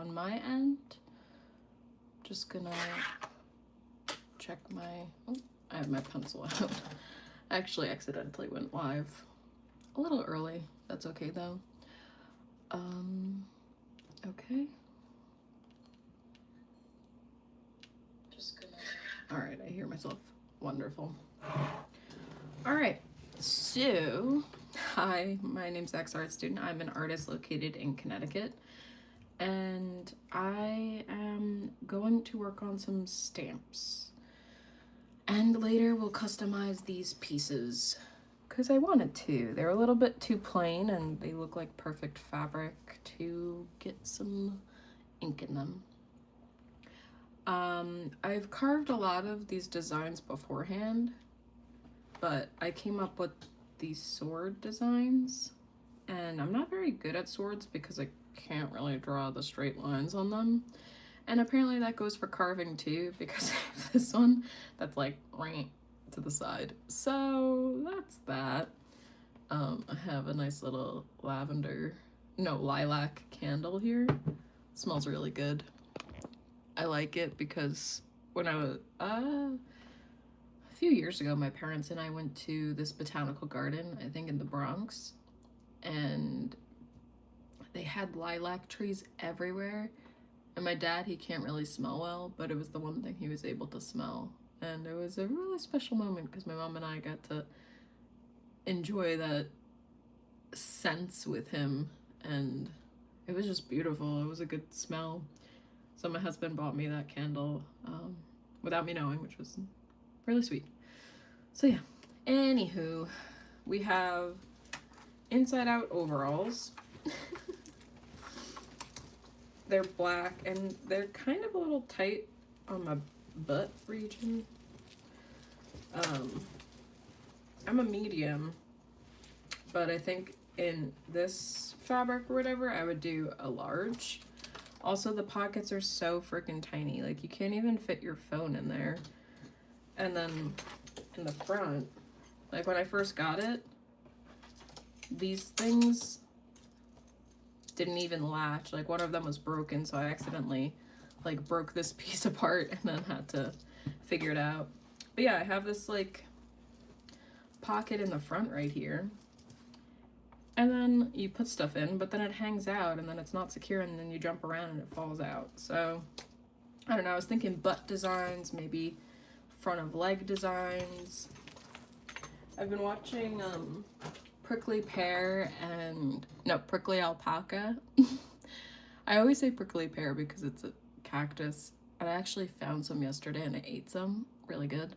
on my end. Just gonna check my, oh, I have my pencil out. I actually accidentally went live a little early. That's okay though. Okay. Just gonna, all right, I hear myself. Wonderful. All right, so, hi, my name's X Art Student. I'm an artist located in Connecticut, and I am going to work on some stamps. And later we'll customize these pieces, because I wanted to. They're a little bit too plain, and they look like perfect fabric to get some ink in them. I've carved a lot of these designs beforehand, but I came up with these sword designs, and I'm not very good at swords because I can't really draw the straight lines on them. And apparently that goes for carving too, because I have this one that's like right to the side. So that's that. I have a nice little lilac candle here. It smells really good. I like it because when I was, a few years ago, my parents and I went to this botanical garden, I think in the Bronx, and they had lilac trees everywhere. And my dad, he can't really smell well, but it was the one thing he was able to smell. And it was a really special moment because my mom and I got to enjoy that sense with him, and it was just beautiful. It was a good smell. So my husband bought me that candle without me knowing, which was really sweet. So yeah, anywho, we have inside out overalls. They're black and they're kind of a little tight on my butt region. I'm a medium, but I think in this fabric or whatever, I would do a large. Also, the pockets are so freaking tiny. Like, you can't even fit your phone in there. And then in the front, like when I first got it, these things didn't even latch. Like, one of them was broken, so I accidentally like broke this piece apart and then had to figure it out. But yeah, I have this like pocket in the front right here. And then you put stuff in, but then it hangs out and then it's not secure, and then you jump around and it falls out. So I don't know, I was thinking butt designs, maybe front of leg designs. I've been watching Prickly Pear and, no, Prickly Alpaca. I always say prickly pear because it's a cactus. And I actually found some yesterday and I ate some. Really good.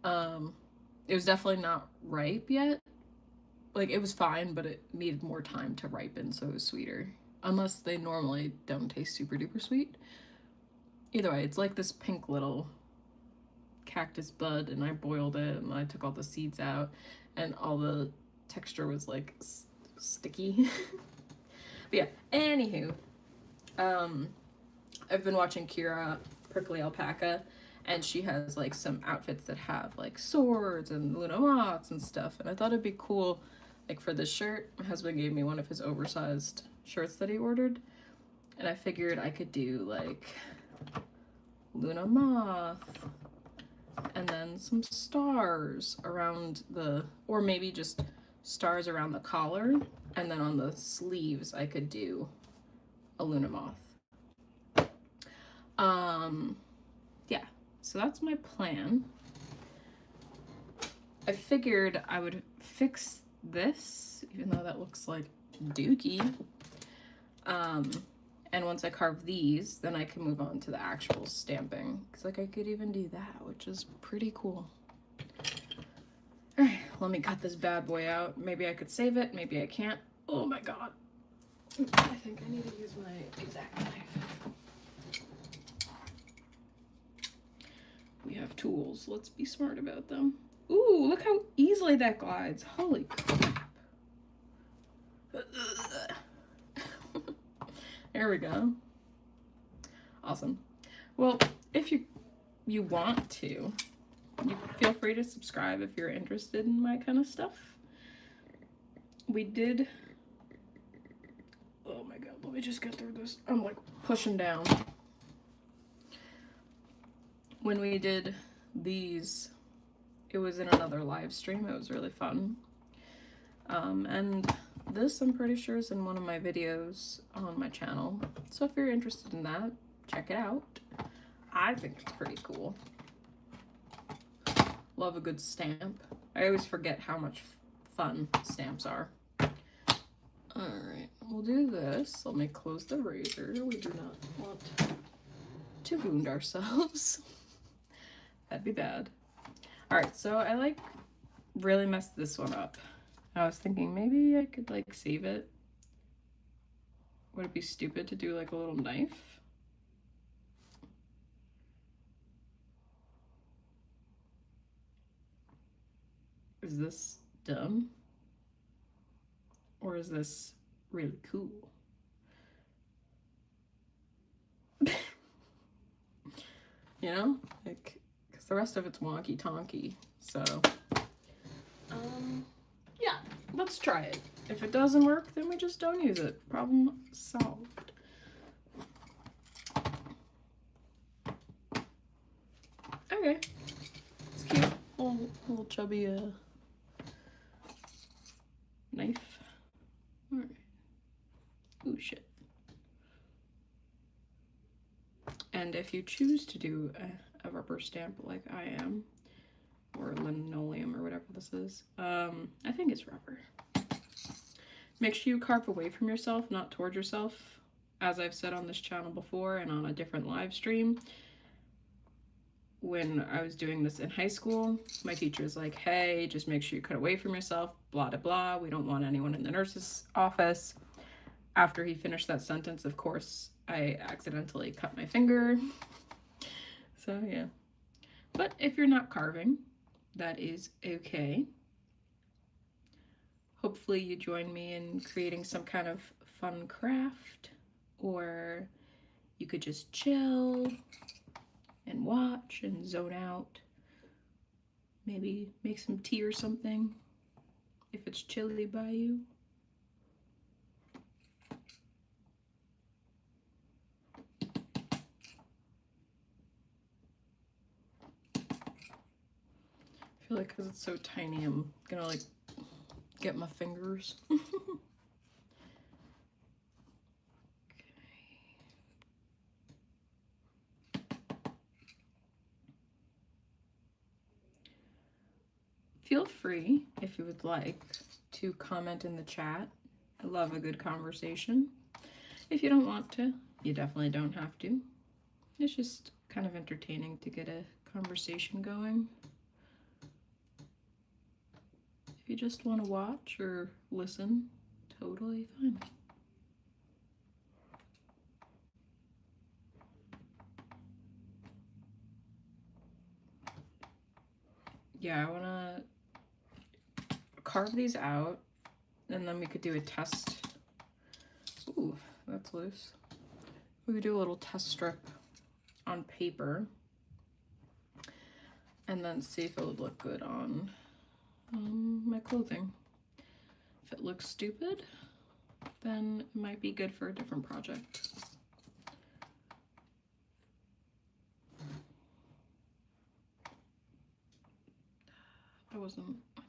It was definitely not ripe yet. Like, it was fine, but it needed more time to ripen, so it was sweeter. Unless they normally don't taste super duper sweet. Either way, it's like this pink little cactus bud, and I boiled it, and I took all the seeds out, and all the texture was like sticky. But yeah, anywho, I've been watching Kira Prickly Alpaca, and she has like some outfits that have like swords and Luna Moths and stuff, and I thought it'd be cool, like for this shirt, my husband gave me one of his oversized shirts that he ordered, and I figured I could do like Luna Moth, and then some stars around the, or maybe just stars around the collar, and then on the sleeves I could do a Luna Moth. Yeah, so that's my plan. I figured I would fix this, even though that looks like dookie. And once I carve these, then I can move on to the actual stamping. Because like I could even do that, which is pretty cool. All right, let me cut this bad boy out. Maybe I could save it, maybe I can't. Oh my God. I think I need to use my X-Acto knife. We have tools, let's be smart about them. Ooh, look how easily that glides. Holy crap. There we go. Awesome. Well, if you want to, you feel free to subscribe if you're interested in my kind of stuff. We did, oh my God, let me just get through this. I'm like pushing down. When we did these, it was in another live stream. It was really fun. And this, I'm pretty sure, is in one of my videos on my channel. So if you're interested in that, check it out. I think it's pretty cool. Love a good stamp. I always forget how much fun stamps are. Alright, we'll do this. Let me close the razor. We do not want to wound ourselves. That'd be bad. Alright, so I like really messed this one up. I was thinking maybe I could like save it. Would it be stupid to do like a little knife? Is this dumb? Or is this really cool? You know, like, because the rest of it's wonky tonky. So, yeah, let's try it. If it doesn't work, then we just don't use it. Problem solved. Okay, it's cute. Little chubby knife. All right. Ooh, shit. And if you choose to do a rubber stamp like I am, or linoleum or whatever this is, I think it's rubber. Make sure you carve away from yourself, not toward yourself. As I've said on this channel before and on a different live stream, when I was doing this in high school, my teacher was like, hey, just make sure you cut away from yourself, blah, blah, blah. We don't want anyone in the nurse's office. After he finished that sentence, of course, I accidentally cut my finger. So, yeah. But if you're not carving, that is okay. Hopefully you join me in creating some kind of fun craft, or you could just chill and watch and zone out. Maybe make some tea or something if it's chilly by you. I feel like because it's so tiny, I'm gonna like get my fingers. Feel free, if you would like, to comment in the chat. I love a good conversation. If you don't want to, you definitely don't have to. It's just kind of entertaining to get a conversation going. If you just want to watch or listen, totally fine. Yeah, I want to carve these out, and then we could do a test. Ooh, that's loose. We could do a little test strip on paper, and then see if it would look good on my clothing. If it looks stupid, then it might be good for a different project. I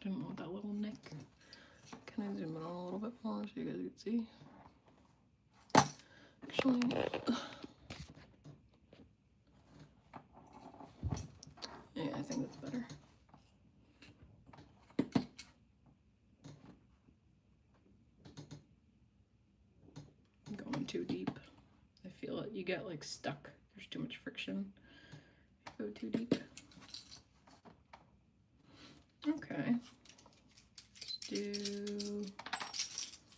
didn't want that little nick. Can I zoom in on a little bit more so you guys can see? Actually, yeah, I think that's better. I'm going too deep. I feel it. You get like stuck. There's too much friction. Go too deep. Okay. Let's do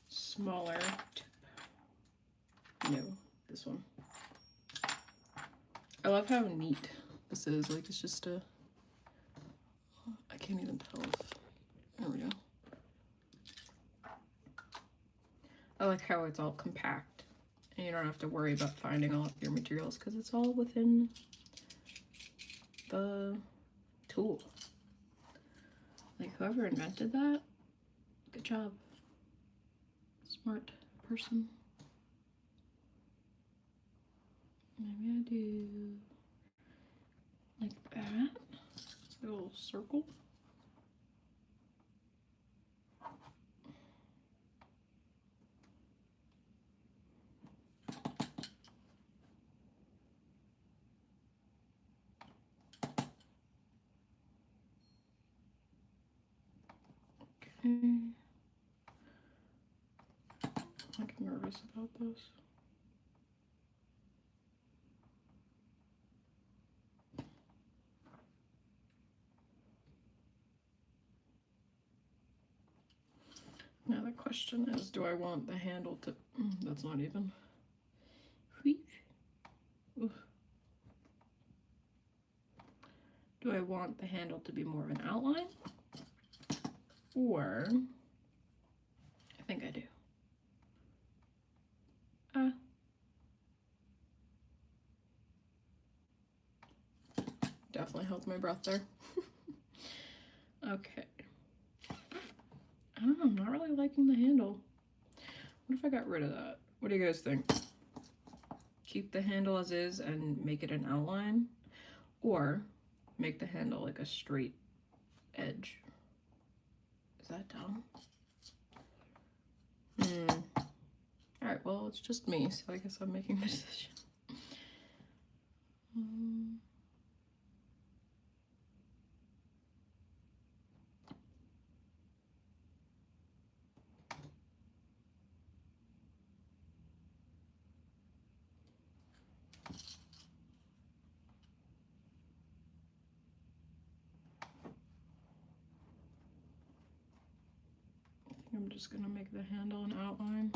smaller tip. No, this one. I love how neat this is. Like, it's just a... I can't even tell if... There we go. I like how it's all compact. And you don't have to worry about finding all of your materials because it's all within the tool. Like, whoever invented that, good job. Smart person. Maybe I do like that. A little circle. Okay. I'm like nervous about this. Now the question is, do I want the handle to, that's not even. Oof. Do I want the handle to be more of an outline? Or, I think I do. Definitely held my breath there. Okay. I don't know, I'm not really liking the handle. What if I got rid of that? What do you guys think? Keep the handle as is and make it an outline? Or make the handle like a straight edge? Is that dumb? Alright, well, it's just me, so I guess I'm making the decision. I'm just gonna make the handle an outline.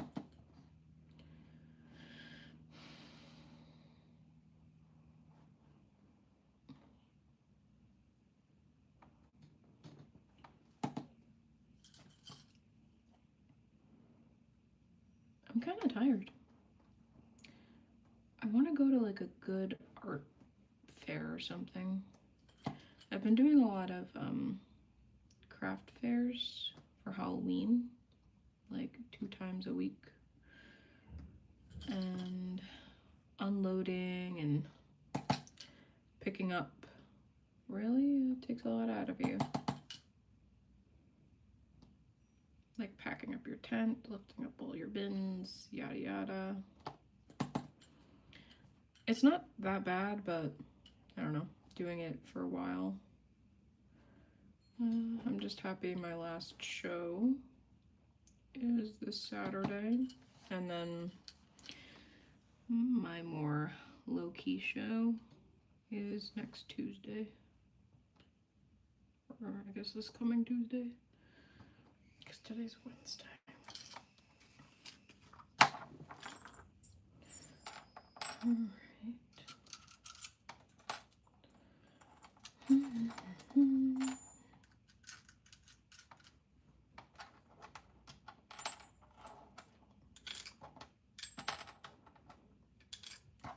I'm kind of tired. I want to go to like a good art fair or something. I've been doing a lot of craft fairs for Halloween, like 2 times a week. And unloading and picking up really takes a lot out of you. Like packing up your tent, lifting up all your bins, yada yada. It's not that bad, but I don't know, doing it for a while. I'm just happy my last show is this Saturday, and then my more low-key show is next Tuesday, or I guess this coming Tuesday, because today's Wednesday. Alright.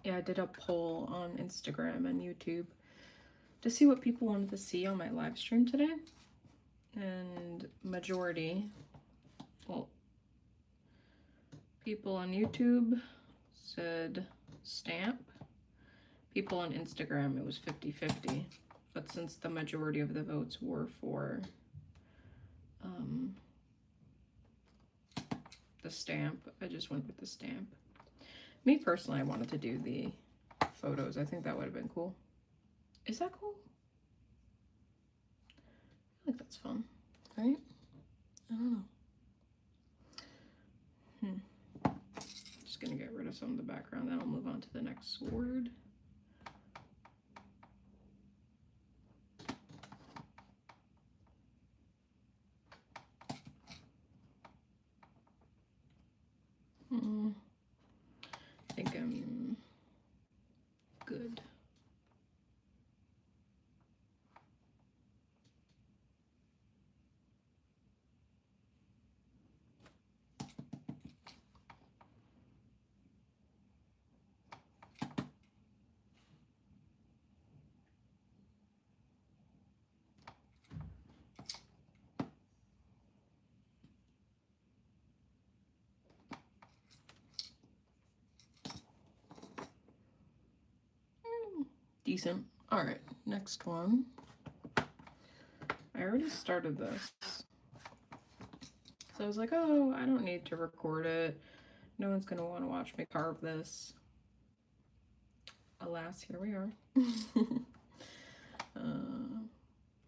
Yeah, I did a poll on Instagram and YouTube to see what people wanted to see on my live stream today. And majority, well, people on YouTube said stamp. People on Instagram, it was 50-50. But since the majority of the votes were for the stamp, I just went with the stamp. Me personally, I wanted to do the photos. I think that would have been cool. Is that cool? I think that's fun, right? I don't know. Just gonna get rid of some of the background, then I'll move on to the next word. I think I'm good. decent. All right, next one. I already started this. So I was like, oh, I don't need to record it. No one's gonna want to watch me carve this. Alas, here we are.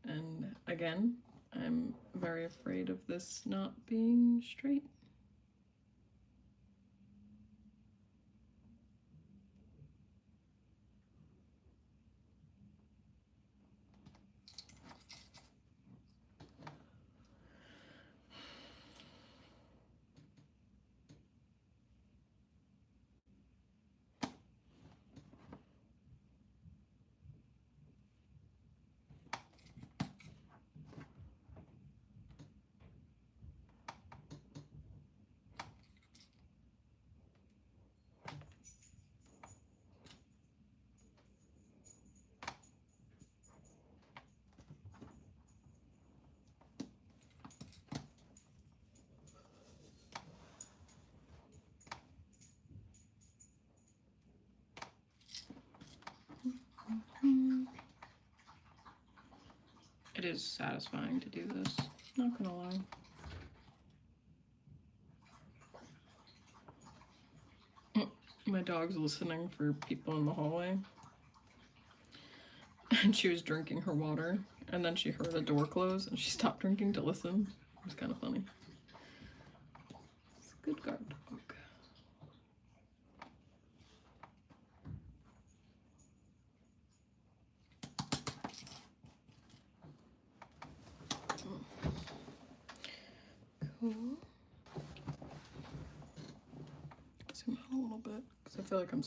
And again, I'm very afraid of this not being straight. It is satisfying to do this, not gonna lie. My dog's listening for people in the hallway. And she was drinking her water, and then she heard a door close, and she stopped drinking to listen. It was kind of funny. It's a good guard dog. Cool. Zoom out a little bit, because I feel like I'm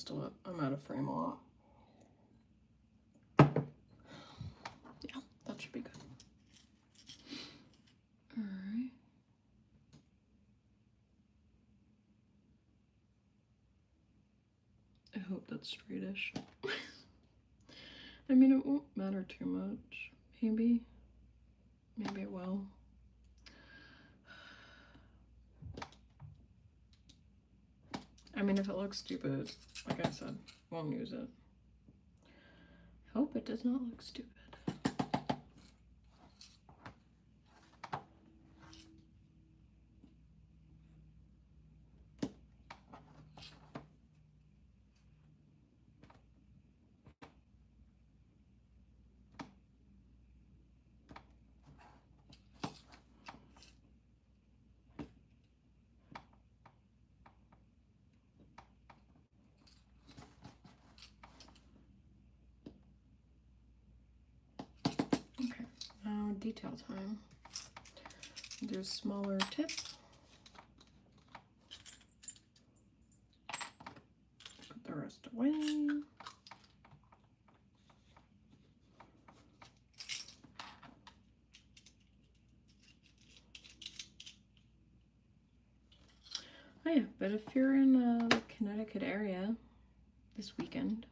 out of frame a lot. Yeah, that should be good. Alright. I hope that's straightish. I mean, it won't matter too much. Maybe it will. I mean, if it looks stupid, like I said, won't use it. Hope it does not look stupid. Okay, now detail time. Do a smaller tip. Put the rest away. Oh yeah, but if you're in the Connecticut area this weekend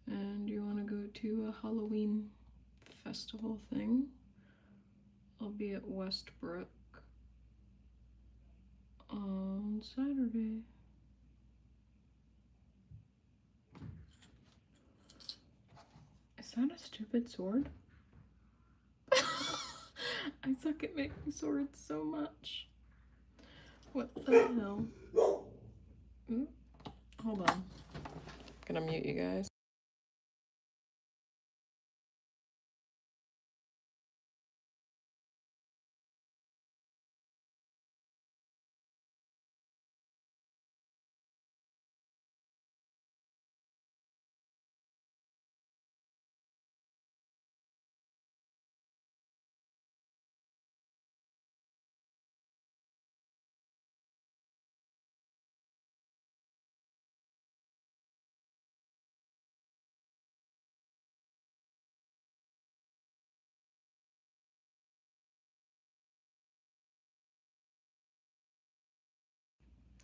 and you want to go to a Halloween festival thing, I'll be at Westbrook on Saturday. Is that a stupid sword? I suck at making swords so much. What the hell? Ooh, hold on. I'm gonna mute you guys.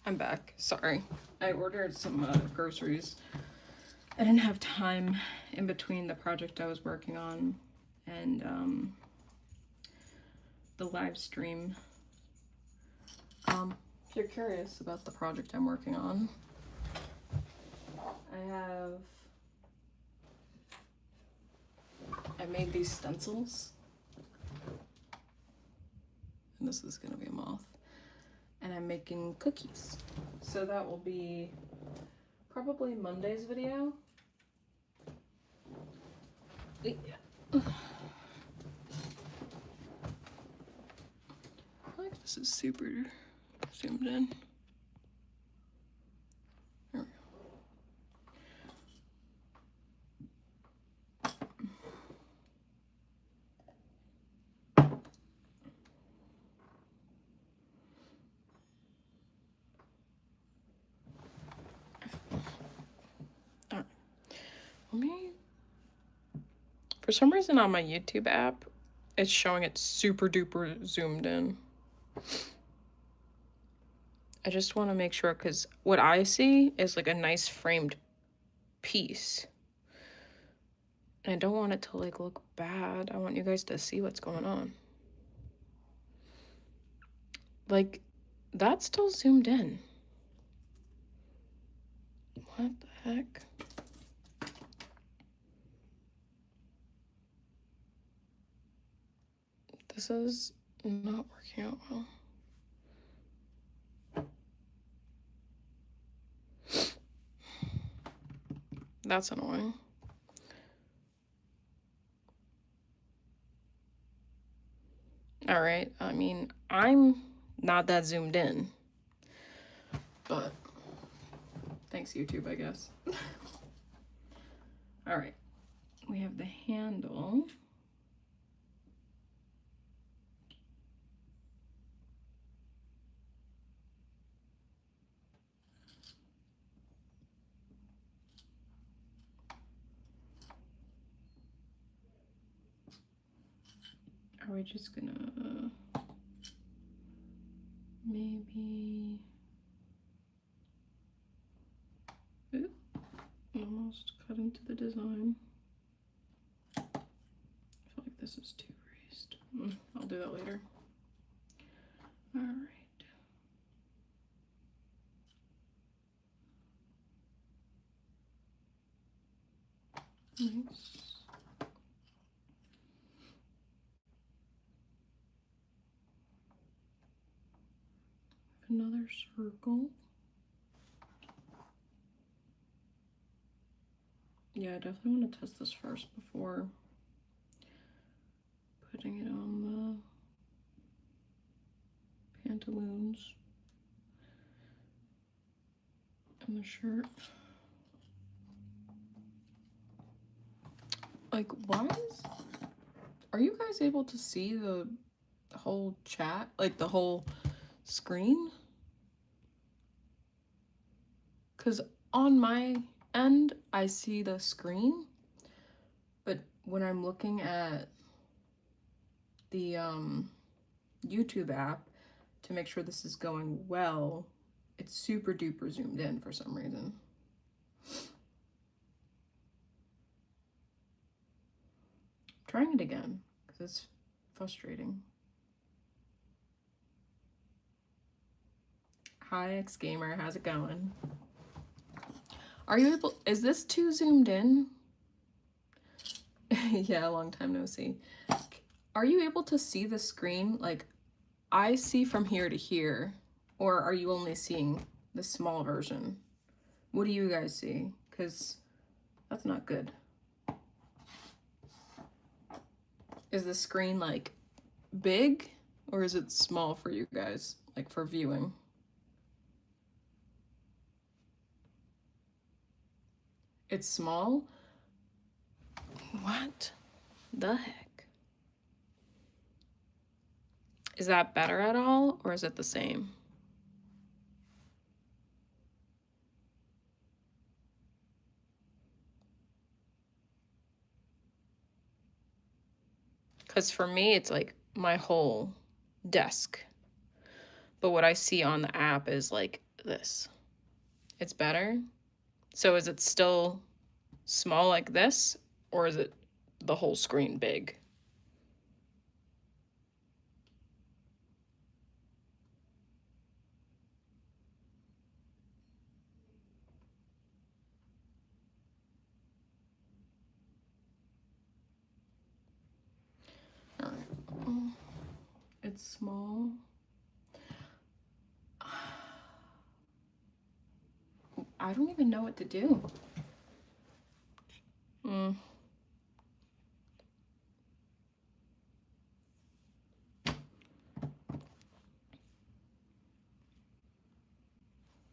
I'm back. Sorry. I ordered some groceries. I didn't have time in between the project I was working on and the live stream. If you're curious about the project I'm working on, I have made these stencils. And this is gonna be a moth. And I'm making cookies. So that will be probably Monday's video. Like this is super zoomed in. There we go. Alright. Let me. For some reason on my YouTube app, it's showing it super duper zoomed in. I just want to make sure, because what I see is like a nice framed piece. And I don't want it to like look bad. I want you guys to see what's going on. Like, that's still zoomed in. What the heck? This is not working out well. That's annoying. All right, I mean, I'm not that zoomed in, but thanks YouTube, I guess. All right, we have the handle. Are we just gonna maybe almost cut into the design? I feel like this is too raised. I'll do that later. All right. Nice. Another circle. Yeah, I definitely want to test this first before putting it on the pantaloons and the shirt. Like, why is... Are you guys able to see the whole chat? Like, the whole screen? Because on my end, I see the screen. But when I'm looking at the YouTube app to make sure this is going well, it's super duper zoomed in for some reason. Trying it again because it's frustrating. Hi X Gamer, how's it going? Are you able, is this too zoomed in? Yeah, a long time no see. Are you able to see the screen? Like, I see from here to here, or are you only seeing the small version? What do you guys see? Because that's not good. Is the screen like big or is it small for you guys, like for viewing? It's small? What the heck? Is that better at all or is it the same? Because for me, it's like my whole desk. But what I see on the app is like this. It's better. So is it still small like this, or is it the whole screen big? It's small. I don't even know what to do.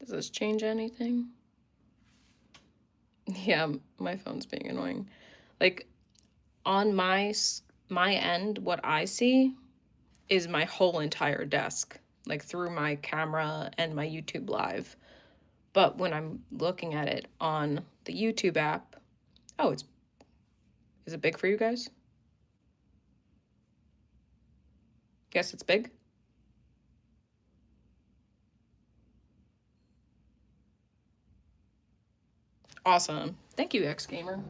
Does this change anything? Yeah, my phone's being annoying. Like, on my end, what I see is my whole entire desk, like through my camera and my YouTube Live. But when I'm looking at it on the YouTube app, oh, is it big for you guys? Yes, it's big. Awesome. Thank you, X Gamer.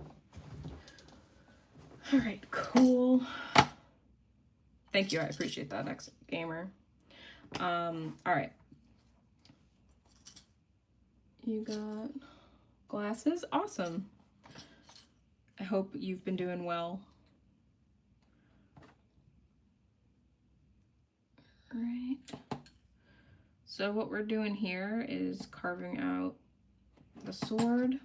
All right, cool. Thank you. I appreciate that, X Gamer. All right. You got glasses? Awesome. I hope you've been doing well. All right. So what we're doing here is carving out the sword.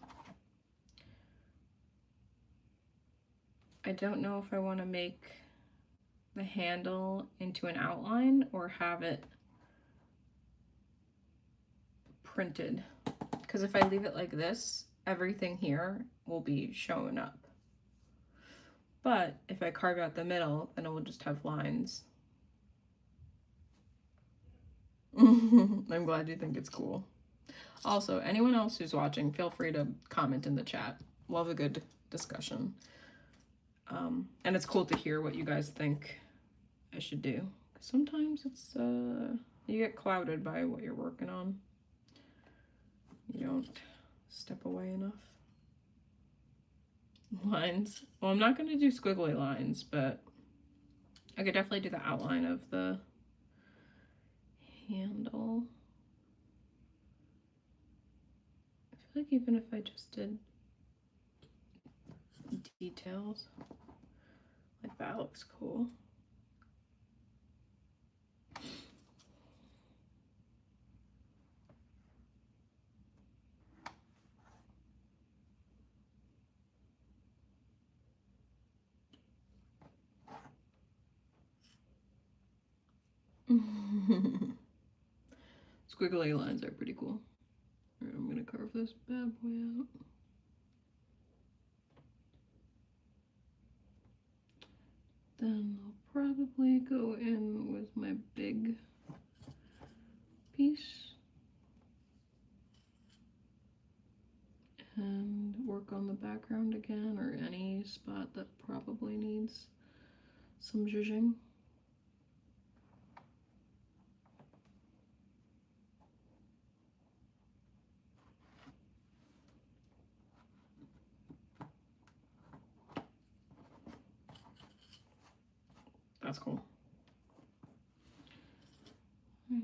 I don't know if I want to make the handle into an outline or have it printed, because if I leave it like this, everything here will be showing up. But if I carve out the middle, then it will just have lines. I'm glad you think it's cool. Also, anyone else who's watching, feel free to comment in the chat. We'll have a good discussion. And it's cool to hear what you guys think I should do. Sometimes it's, you get clouded by what you're working on. You don't step away enough. Lines. Well, I'm not going to do squiggly lines, but I could definitely do the outline of the handle. I feel like even if I just did details, like that looks cool. Squiggly lines are pretty cool. All right, I'm gonna carve this bad boy out. Then I'll probably go in with my big piece and work on the background again, or any spot that probably needs some zhuzhing. That's cool. Right.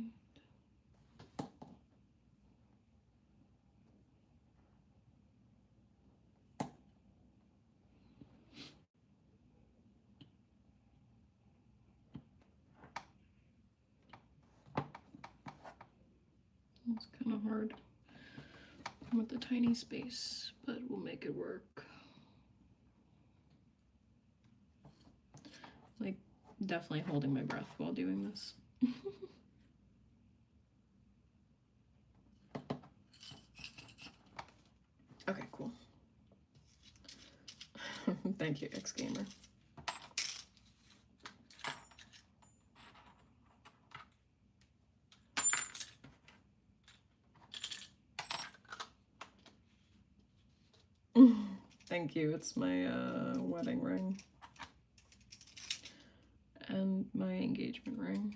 It's kind of hard with the tiny space, but we'll make it work. Like, definitely holding my breath while doing this. Okay, cool. Thank you, X Gamer. Thank you. It's my wedding ring and my engagement ring.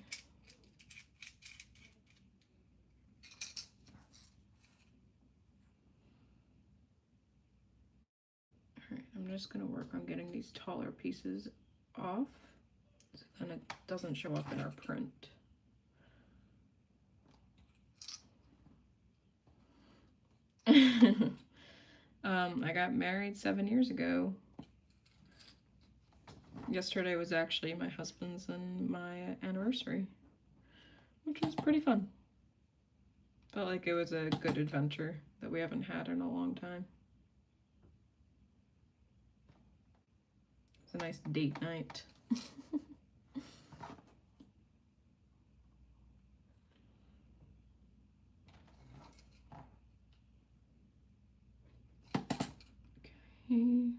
Alright, I'm just gonna work on getting these taller pieces off so then it doesn't show up in our print. I got married 7 years ago. Yesterday was actually my husband's and my anniversary, which was pretty fun. Felt like it was a good adventure that we haven't had in a long time. It's a nice date night. Okay,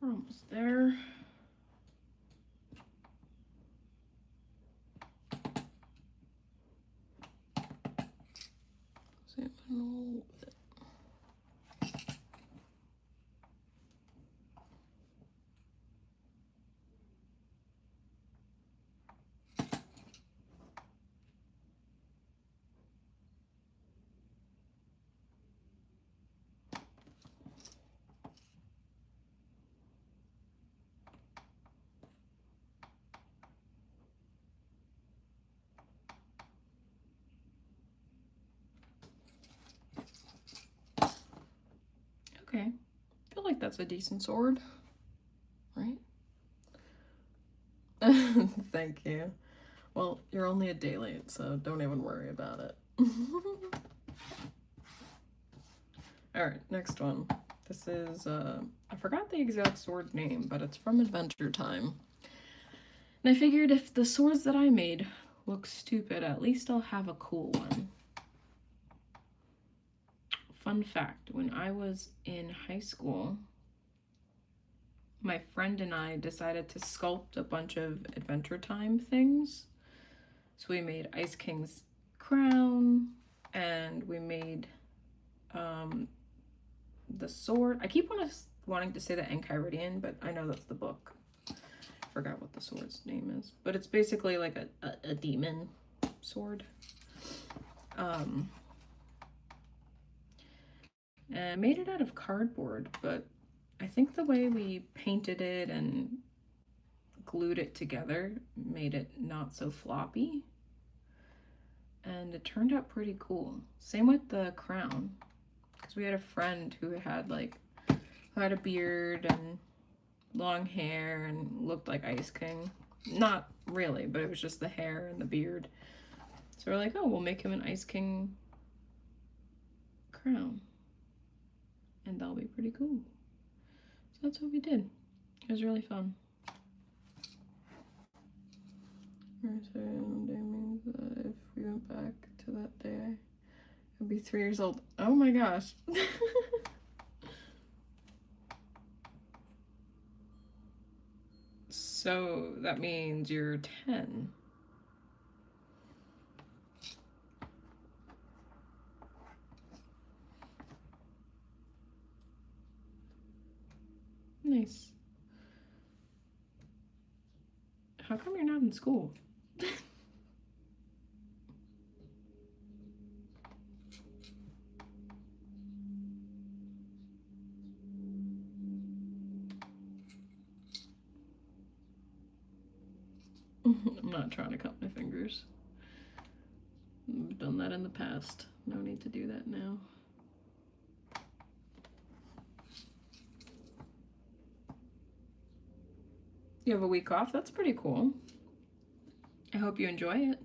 we're almost there. Zoom in a little bit. Okay, I feel like that's a decent sword, right? Thank you. Well, you're only a day late, so don't even worry about it. Alright, next one. This is, I forgot the exact sword name, but it's from Adventure Time. And I figured if the swords that I made look stupid, at least I'll have a cool one. Fun fact, when I was in high school, my friend and I decided to sculpt a bunch of Adventure Time things. So we made Ice King's crown, and we made the sword. I keep wanting to say the Enchiridion, but I know that's the book. Forgot what the sword's name is, but it's basically like a demon sword. And I made it out of cardboard, but I think the way we painted it and glued it together made it not so floppy. And it turned out pretty cool. Same with the crown, because we had a friend who had a beard and long hair and looked like Ice King. Not really, but it was just the hair and the beard. So we're like, oh, we'll make him an Ice King crown. And that'll be pretty cool. So that's what we did. It was really fun. Means that if we went back to that day, I'd be 3 years old. Oh my gosh. So that means you're 10. Nice. How come you're not in school? I'm not trying to cut my fingers. I've done that in the past. No need to do that now. You have a week off? That's pretty cool. I hope you enjoy it.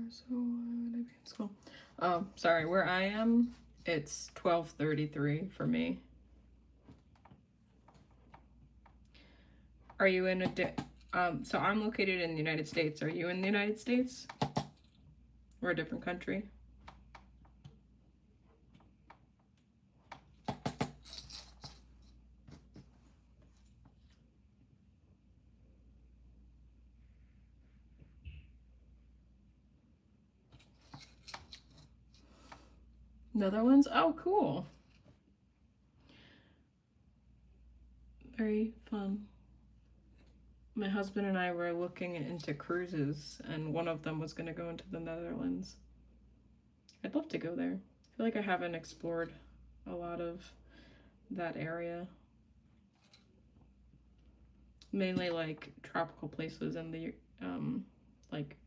So why would I be in school? Oh, sorry, where I am, it's 12:33 for me. Are you in so I'm located in the United States. Are you in the United States? Or a different country? Netherlands? Oh, cool. very fun. My husband and I were looking into cruises, and one of them was going to go into the Netherlands. I'd love to go there. I feel like I haven't explored a lot of that area. Mainly like tropical places and the like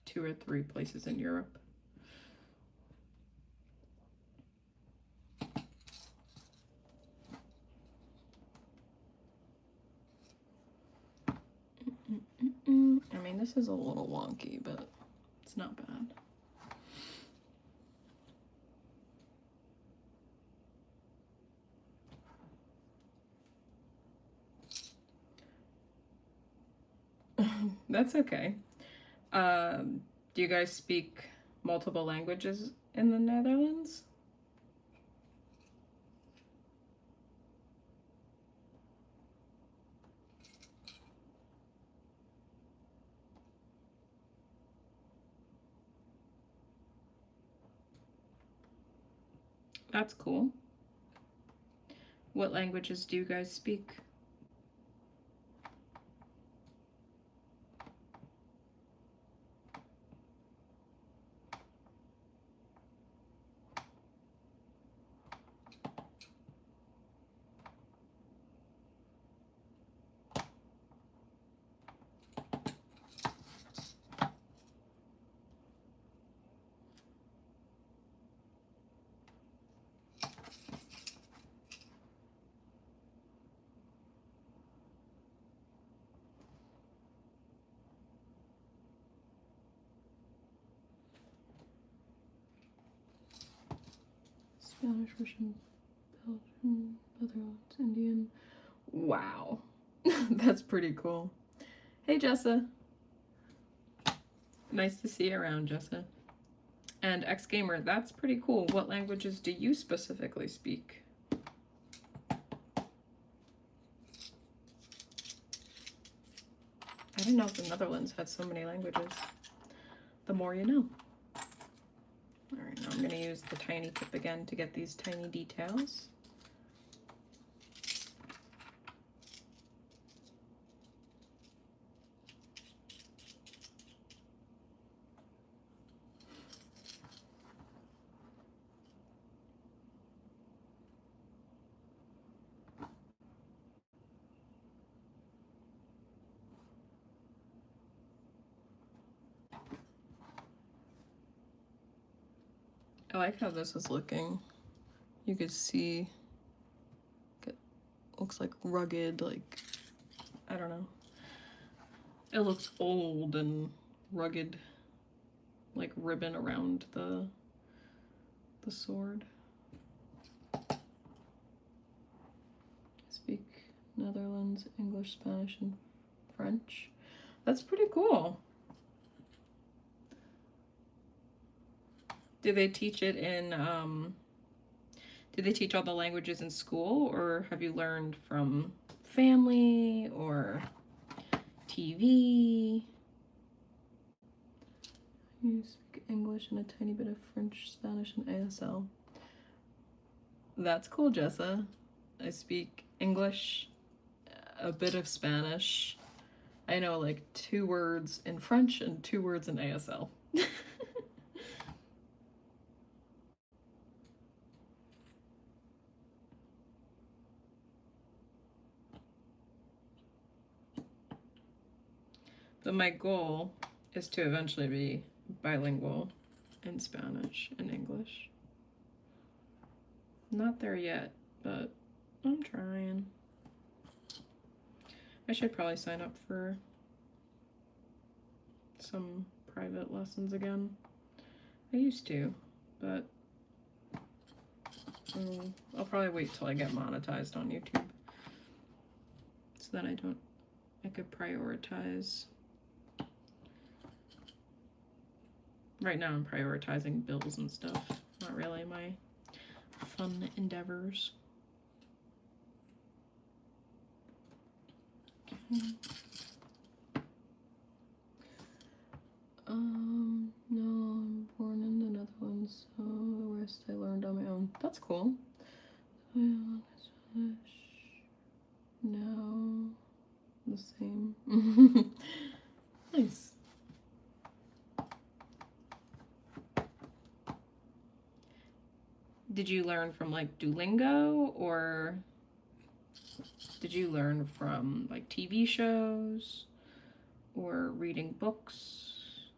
2 or 3 places in Europe. I mean, this is a little wonky, but it's not bad. That's okay. Do you guys speak multiple languages in the Netherlands? That's cool. What languages do you guys speak? Spanish, Russian, Belgian, Netherlands, Indian. Wow. That's pretty cool. Hey, Jessa. Nice to see you around, Jessa. And X Gamer, that's pretty cool. What languages do you specifically speak? I didn't know the Netherlands had so many languages. The more you know. Alright, now I'm going to use the tiny tip again to get these tiny details. I like how this is looking. You could see it looks like rugged, like, I don't know. It looks old and rugged, like ribbon around the sword. Speak Netherlands, English, Spanish, and French. That's pretty cool. Do they teach it in, do they teach all the languages in school, or have you learned from family or TV? You speak English and a tiny bit of French, Spanish, and ASL. That's cool, Jessa. I speak English, a bit of Spanish. I know like 2 words in French and 2 words in ASL. But my goal is to eventually be bilingual in Spanish and English. Not there yet, but I'm trying. I should probably sign up for some private lessons again. I used to, but I'll probably wait till I get monetized on YouTube. So then I could prioritize. Right now I'm prioritizing bills and stuff, not really my fun endeavors. Okay. No, I'm born in the Netherlands, so the rest I learned on my own. That's cool. Did you learn from like Duolingo, or did you learn from like TV shows or reading books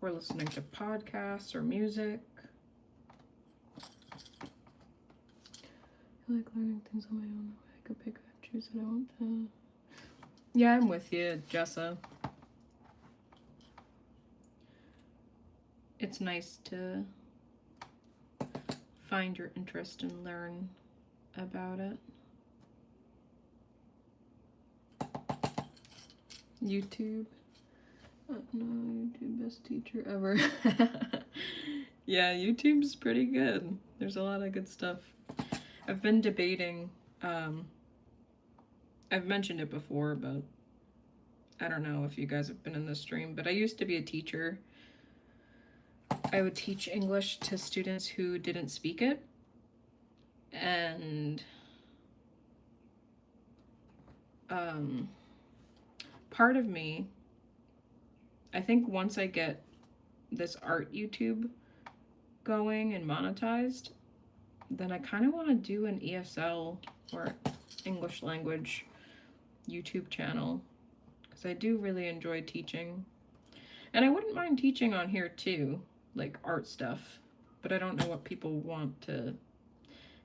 or listening to podcasts or music? I like learning things on my own. I could pick and choose what I want to. Yeah, I'm with you, Jessa. It's nice to find your interest and learn about it. YouTube. No, YouTube best teacher ever. Yeah, YouTube's pretty good. There's a lot of good stuff. I've been debating, I've mentioned it before, but I don't know if you guys have been in this stream, but I used to be a teacher. I would teach English to students who didn't speak it, and part of me, I think once I get this art YouTube going and monetized, then I kind of want to do an ESL or English language YouTube channel, because I do really enjoy teaching. And I wouldn't mind teaching on here too, like art stuff, but I don't know what people want to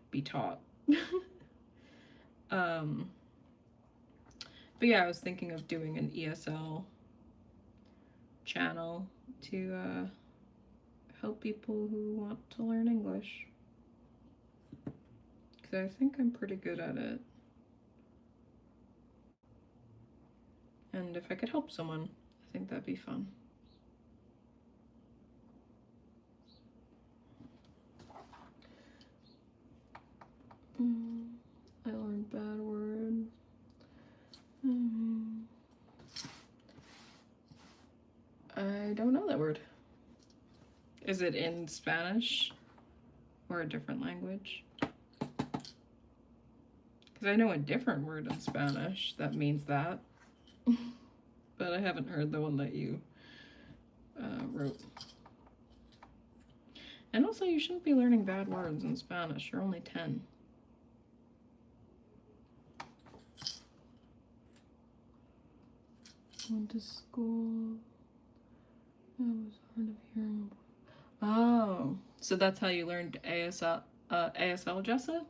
be taught. But yeah, I was thinking of doing an ESL channel to help people who want to learn English, because I think I'm pretty good at it. And if I could help someone, I think that'd be fun. I learned bad word. I don't know that word. Is it in Spanish or a different language? Because I know a different word in Spanish that means that, but I haven't heard the one that you wrote. And also, you shouldn't be learning bad words in Spanish. You're only 10. Went to school. I was hard of hearing. Oh, so that's how you learned ASL, Jessa?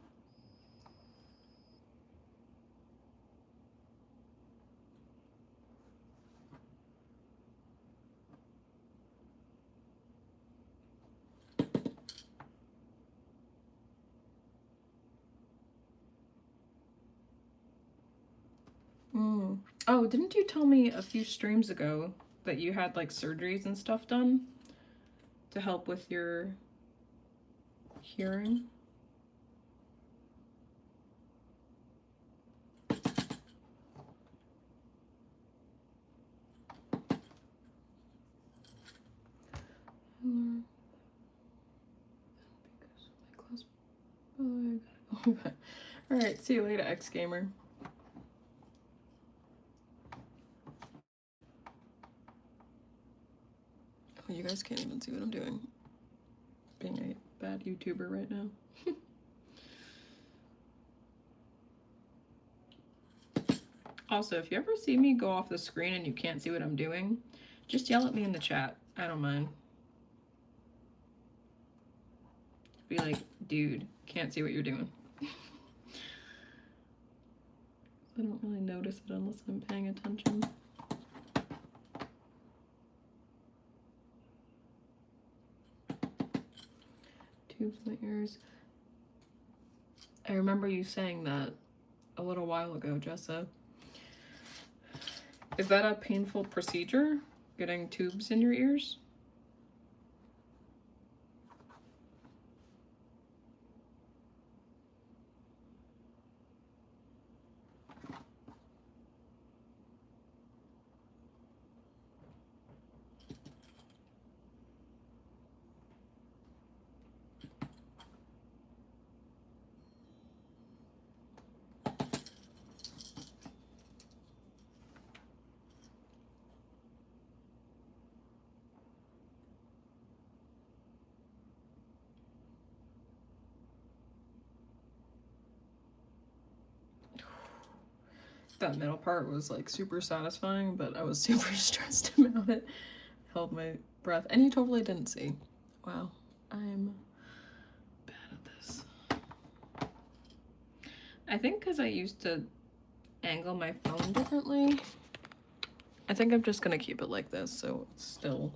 Oh, didn't you tell me a few streams ago that you had like surgeries and stuff done to help with your hearing? Alright, see you later, X Gamer. Oh, you guys can't even see what I'm doing. Being a bad YouTuber right now. Also, if you ever see me go off the screen and you can't see what I'm doing, just yell at me in the chat. I don't mind. Be like, dude, can't see what you're doing. I don't really notice it unless I'm paying attention. Tubes in my ears. I remember you saying that a little while ago, Jessa. Is that a painful procedure, getting tubes in your ears? That middle part was like super satisfying, but I was super stressed about it. Held my breath, and you totally didn't see. Wow, I'm bad at this. I think because I used to angle my phone differently, I think I'm just gonna keep it like this, so it's still,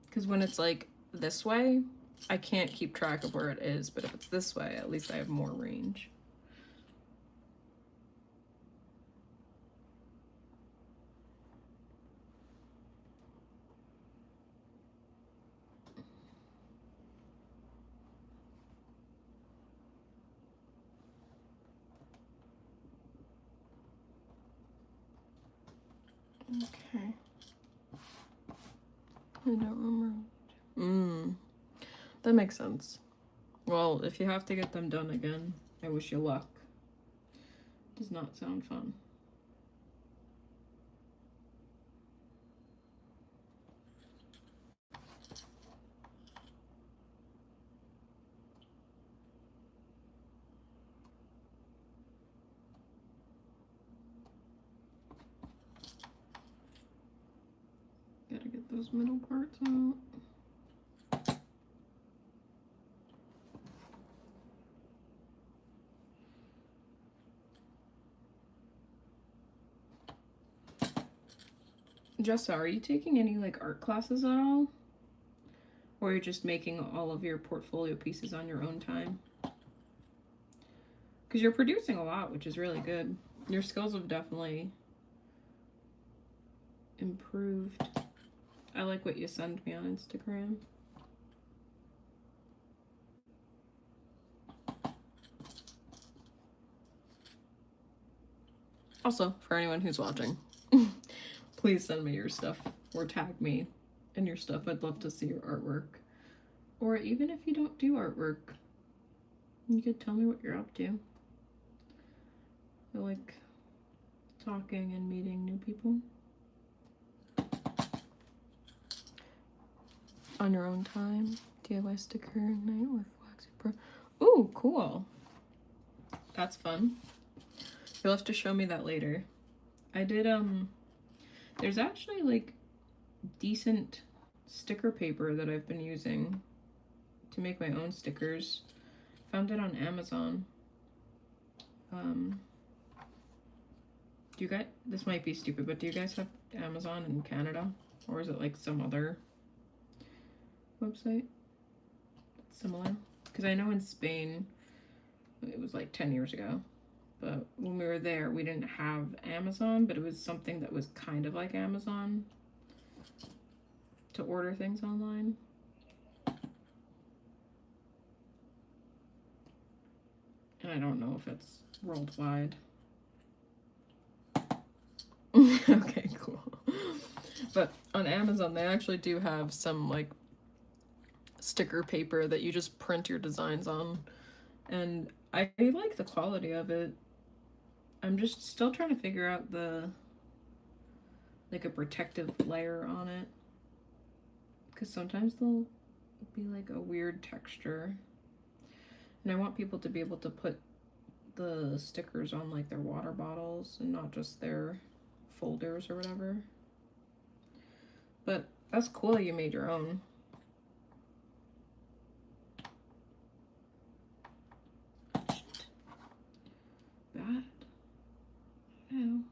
because when it's like this way, I can't keep track of where it is, but if it's this way, at least I have more range. Okay. I don't remember. That makes sense. Well, if you have to get them done again, I wish you luck. Does not sound fun. Gotta get those middle parts out. Jessa, are you taking any like art classes at all? Or you're just making all of your portfolio pieces on your own time? Because you're producing a lot, which is really good. Your skills have definitely improved. I like what you send me on Instagram. Also, for anyone who's watching, please send me your stuff or tag me in your stuff. I'd love to see your artwork. Or even if you don't do artwork, you could tell me what you're up to. I like talking and meeting new people. On your own time, DIY sticker night with Waxy Pro. Ooh, cool. That's fun. You'll have to show me that later. I did, there's actually like decent sticker paper that I've been using to make my own stickers. Found it on Amazon. Do you guys, this might be stupid, but do you guys have Amazon in Canada? Or is it like some other website similar? Because I know in Spain, it was like 10 years ago. But when we were there, we didn't have Amazon, but it was something that was kind of like Amazon to order things online. And I don't know if it's worldwide. Okay, cool. But on Amazon, they actually do have some like sticker paper that you just print your designs on. And I like the quality of it. I'm just still trying to figure out the, like a protective layer on it. Because sometimes they'll be like a weird texture. And I want people to be able to put the stickers on like their water bottles and not just their folders or whatever. But that's cool that you made your own. Bad. Ew.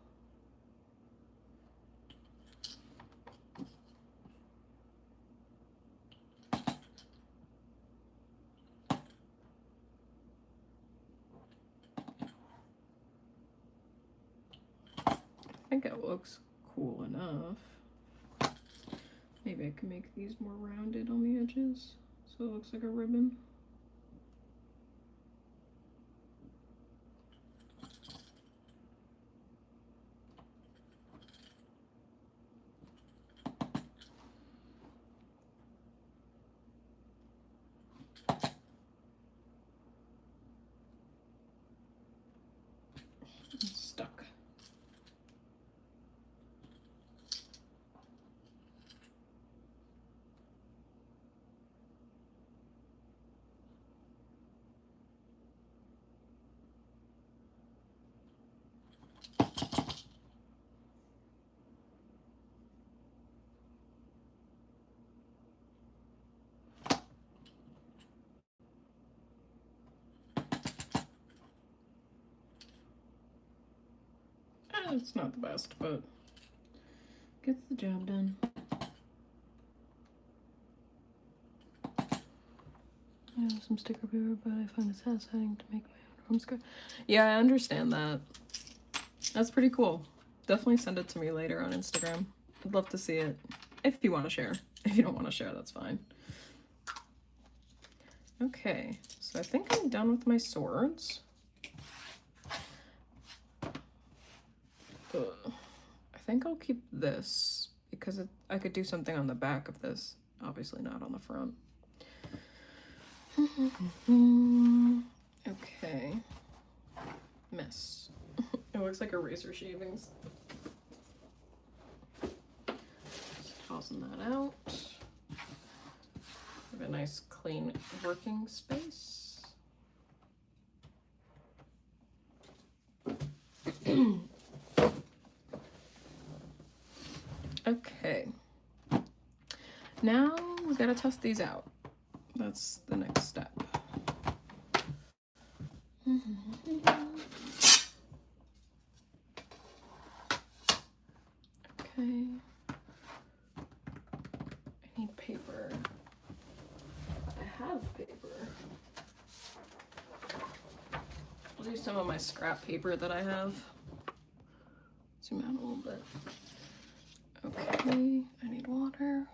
I think it looks cool enough. Maybe I can make these more rounded on the edges so it looks like a ribbon. It's stuck. it's not the best, but gets the job done. I have some sticker paper, but I find it satisfying to make my own from scratch. Yeah, I understand that. That's pretty cool. Definitely send it to me later on Instagram. I'd love to see it. If you want to share. If you don't want to share, that's fine. Okay, so I think I'm done with my swords. I think I'll keep this because I could do something on the back of this. Obviously not on the front. Okay. Mess. It looks like a razor shavings. Just tossing that out. Have a nice clean working space. Okay. Now we gotta test these out. That's the next step. Okay. I need paper. I have paper. I'll do some of my scrap paper that I have. Zoom out a little bit. Okay, I need water.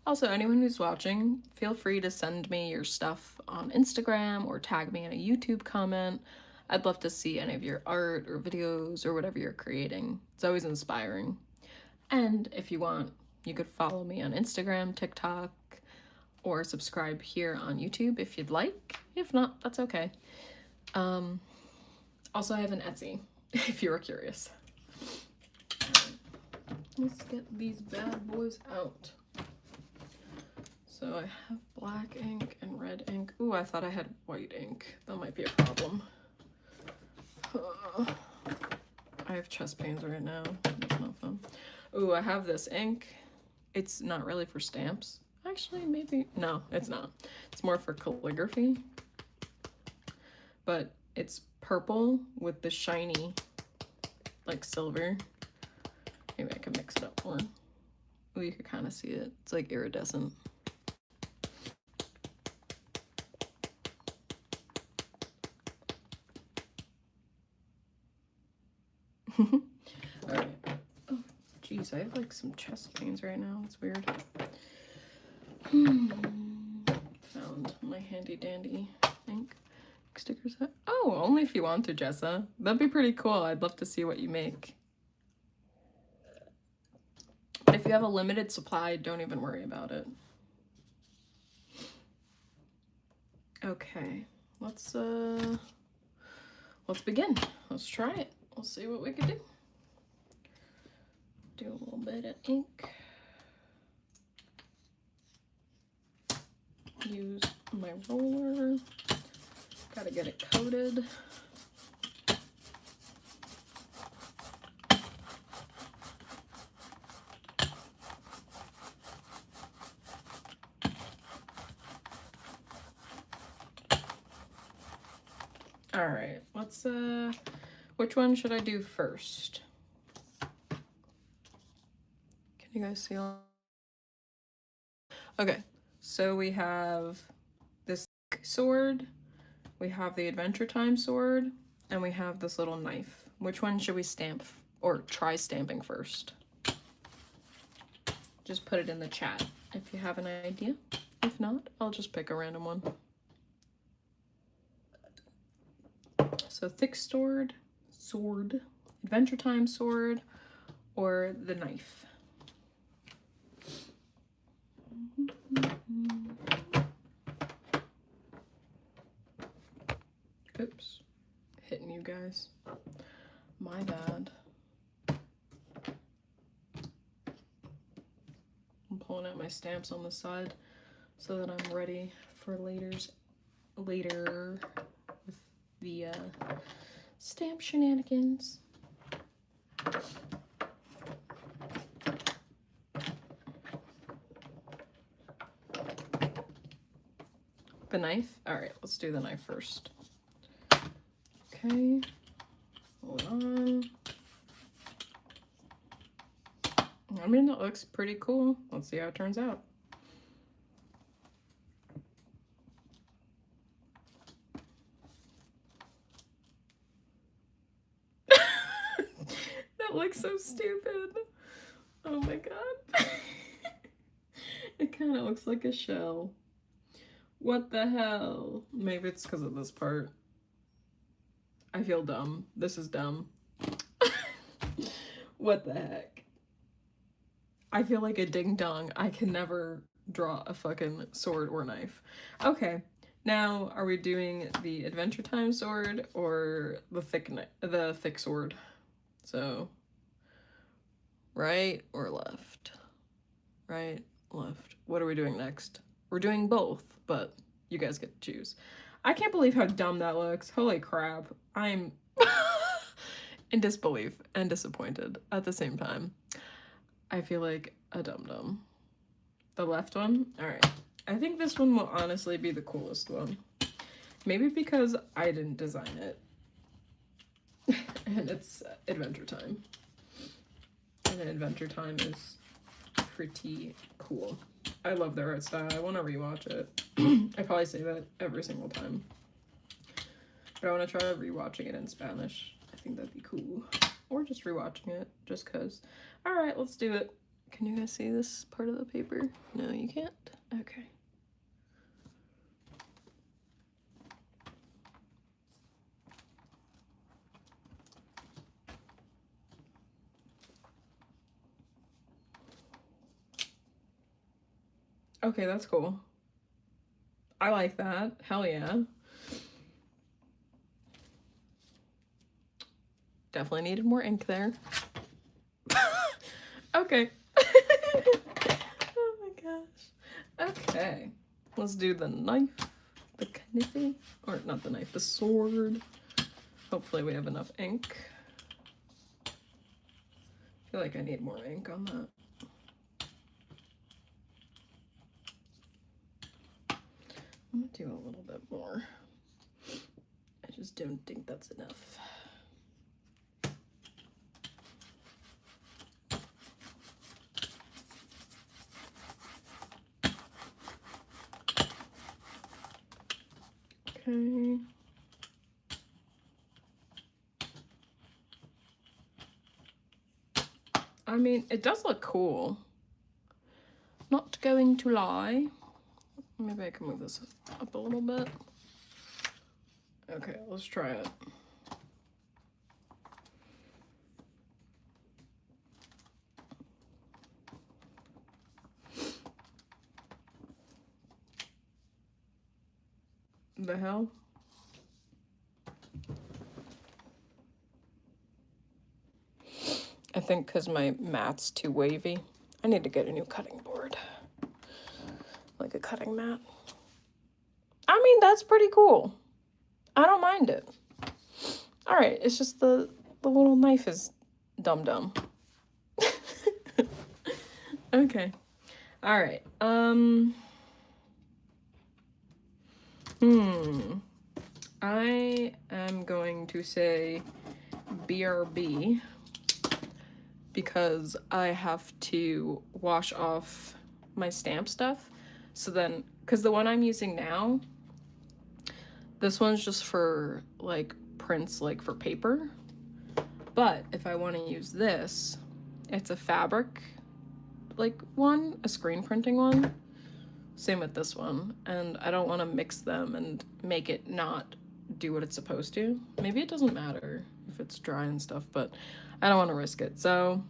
Also, anyone who's watching, feel free to send me your stuff on Instagram or tag me in a YouTube comment. I'd love to see any of your art or videos or whatever you're creating. It's always inspiring. And if you want, you could follow me on Instagram, TikTok, or subscribe here on YouTube if you'd like. If not, that's okay. Also, I have an Etsy, if you were curious. Let's get these bad boys out. So I have black ink and red ink. Ooh, I thought I had white ink. That might be a problem. I have chest pains right now. That's not fun. Ooh, I have this ink. It's not really for stamps. Actually, maybe. No, it's not. It's more for calligraphy. But it's purple with the shiny, like silver. Maybe I can mix it up more. Ooh, you can kind of see it. It's like iridescent. Alright. Oh, jeez, I have like some chest pains right now. It's weird. Found my handy dandy ink sticker set. Oh, only if you want to, Jessa. That'd be pretty cool. I'd love to see what you make. But if you have a limited supply, don't even worry about it. Okay, let's begin. Let's try it. We'll see what we can do. Do a little bit of ink. Use my roller. Gotta get it coated. All right, let's which one should I do first? Can you guys see all? Okay, so we have this sword, we have the Adventure Time sword, and we have this little knife. Which one should we stamp or try stamping first? Just put it in the chat if you have an idea. If not, I'll just pick a random one. So thick sword, Adventure Time sword, or the knife. Oops, hitting you guys. My bad. I'm pulling out my stamps on the side so that I'm ready for later with the stamp shenanigans. The knife? All right, let's do the knife first. Okay, hold on. I mean, it looks pretty cool. Let's see how it turns out. That looks so stupid. Oh my god. It kind of looks like a shell. What the hell? Maybe it's because of this part. I feel dumb. This is dumb. What the heck? I feel like a ding dong. I can never draw a fucking sword or knife. Okay, now are we doing the Adventure Time sword or the thick sword? So, right or left? Right, left. What are we doing next? We're doing both, but you guys get to choose. I can't believe how dumb that looks. Holy crap. I'm in disbelief and disappointed at the same time. I feel like a dum-dum. The left one? Alright. I think this one will honestly be the coolest one. Maybe because I didn't design it. And it's Adventure Time. And Adventure Time is pretty cool. I love their art style. I want to rewatch it. I probably say that every single time. But I want to try rewatching it in Spanish. I think that'd be cool. Or just rewatching it, just cause. Alright, let's do it. Can you guys see this part of the paper? No, you can't? Okay. Okay, that's cool. I like that. Hell yeah. Definitely needed more ink there. Okay. Oh my gosh. Okay. Let's do the knife. The knife. Or not the knife, the sword. Hopefully we have enough ink. I feel like I need more ink on that. I'm gonna do a little bit more. I just don't think that's enough. Okay. I mean, it does look cool. Not going to lie. Maybe I can move this up a little bit. Okay, let's try it. The hell? I think because my mat's too wavy. I need to get a new cutting board. Like a cutting mat. I mean, that's pretty cool. I don't mind it. Alright, it's just the little knife is dumb. Okay. Alright. I am going to say BRB because I have to wash off my stamp stuff. So then, because the one I'm using now, this one's just for like prints, like for paper. But if I want to use this, it's a fabric like one, a screen printing one. Same with this one. And I don't want to mix them and make it not do what it's supposed to. Maybe it doesn't matter if it's dry and stuff, but I don't want to risk it. So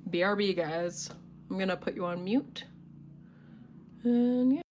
BRB, guys. I'm gonna put you on mute. And yeah.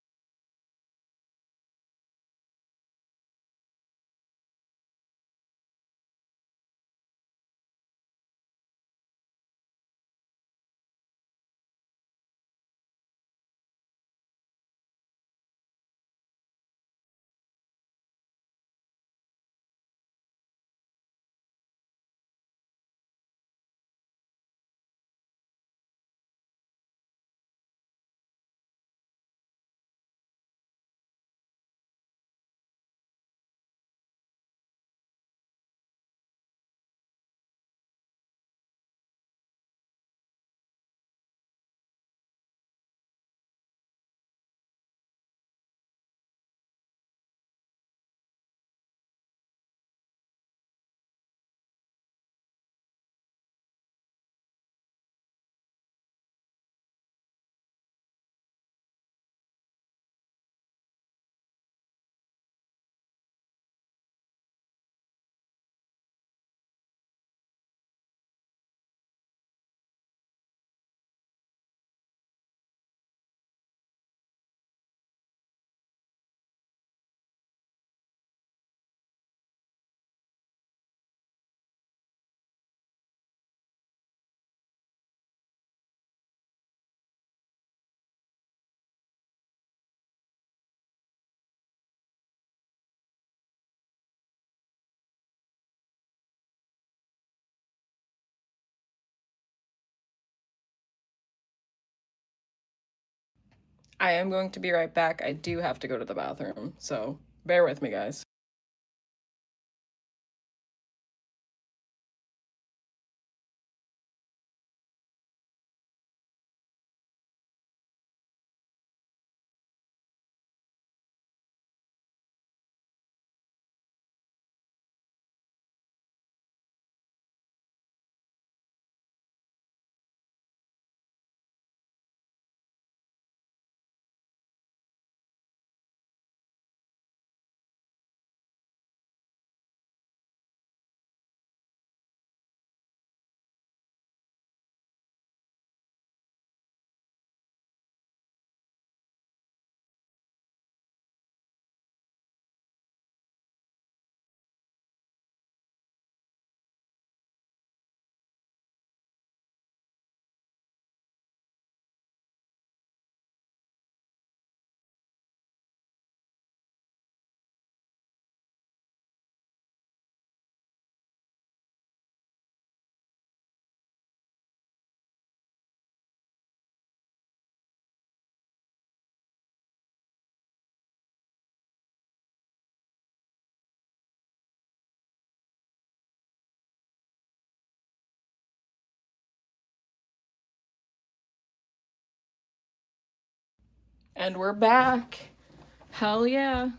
I am going to be right back. I do have to go to the bathroom, so bear with me, guys. And we're back. Hell yeah.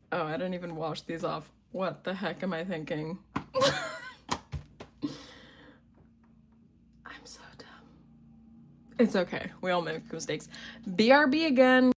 Oh, I didn't even wash these off. What the heck am I thinking? I'm so dumb. It's okay. We all make mistakes. BRB again.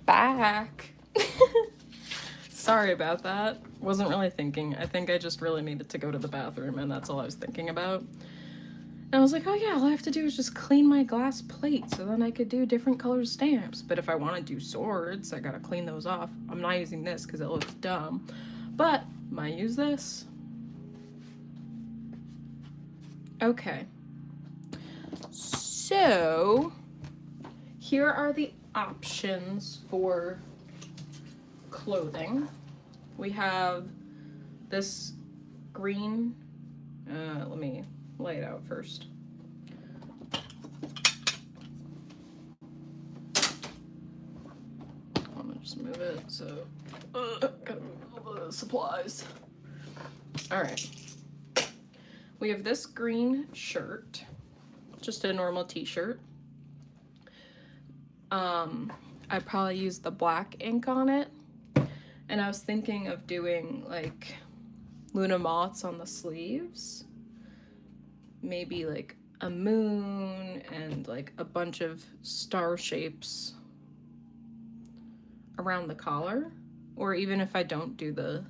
Back. Sorry about that. Wasn't really thinking. I think I just really needed to go to the bathroom, and that's all I was thinking about. And I was like, oh yeah, all I have to do is just clean my glass plate so then I could do different colored stamps. But if I want to do swords, I gotta clean those off. I'm not using this because it looks dumb. But might use this. Okay. So here are the options for clothing. We have this green, let me lay it out first. I'm gonna just move it, so, gotta move all the supplies. All right. We have this green shirt, just a normal t-shirt. I probably use the black ink on it. And I was thinking of doing like Luna moths on the sleeves. Maybe like a moon and like a bunch of star shapes around the collar. Or even if I don't do the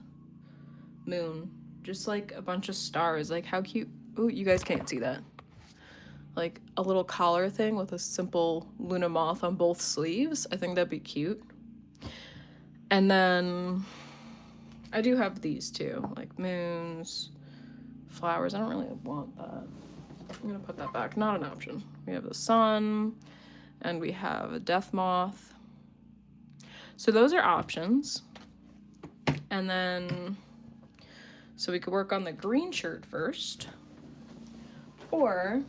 moon, just like a bunch of stars. Like how cute. Ooh, you guys can't see that. Like a little collar thing with a simple Luna moth on both sleeves. I think that'd be cute. And then I do have these too, like moons, flowers. I don't really want that. I'm gonna put that back. Not an option. We have the sun, and we have a death moth. So those are options. And then, so we could work on the green shirt first. Or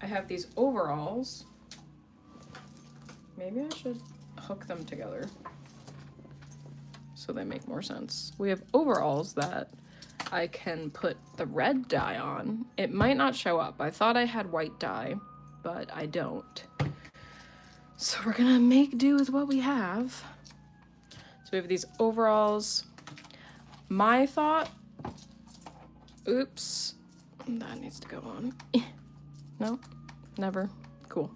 I have these overalls. Maybe I should hook them together. so they make more sense. We have overalls that I can put the red dye on. It might not show up. I thought I had white dye, but I don't. So we're gonna make do with what we have. So we have these overalls. My thought, oops, that needs to go on. No, never, cool.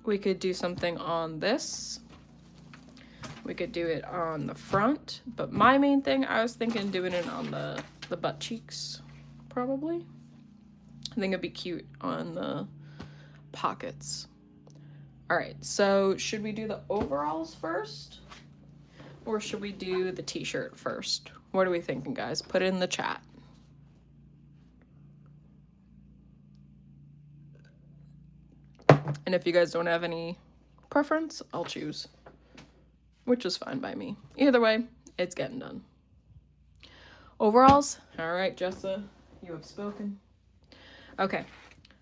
We could do something on this. We could do it on the front, but my main thing, I was thinking doing it on the butt cheeks, probably. I think it'd be cute on the pockets. All right, so should we do the overalls first? Or should we do the t-shirt first? What are we thinking, guys? Put it in the chat. And if you guys don't have any preference, I'll choose, which is fine by me. Either way, it's getting done. Overalls? All right, Jessa, you have spoken. Okay,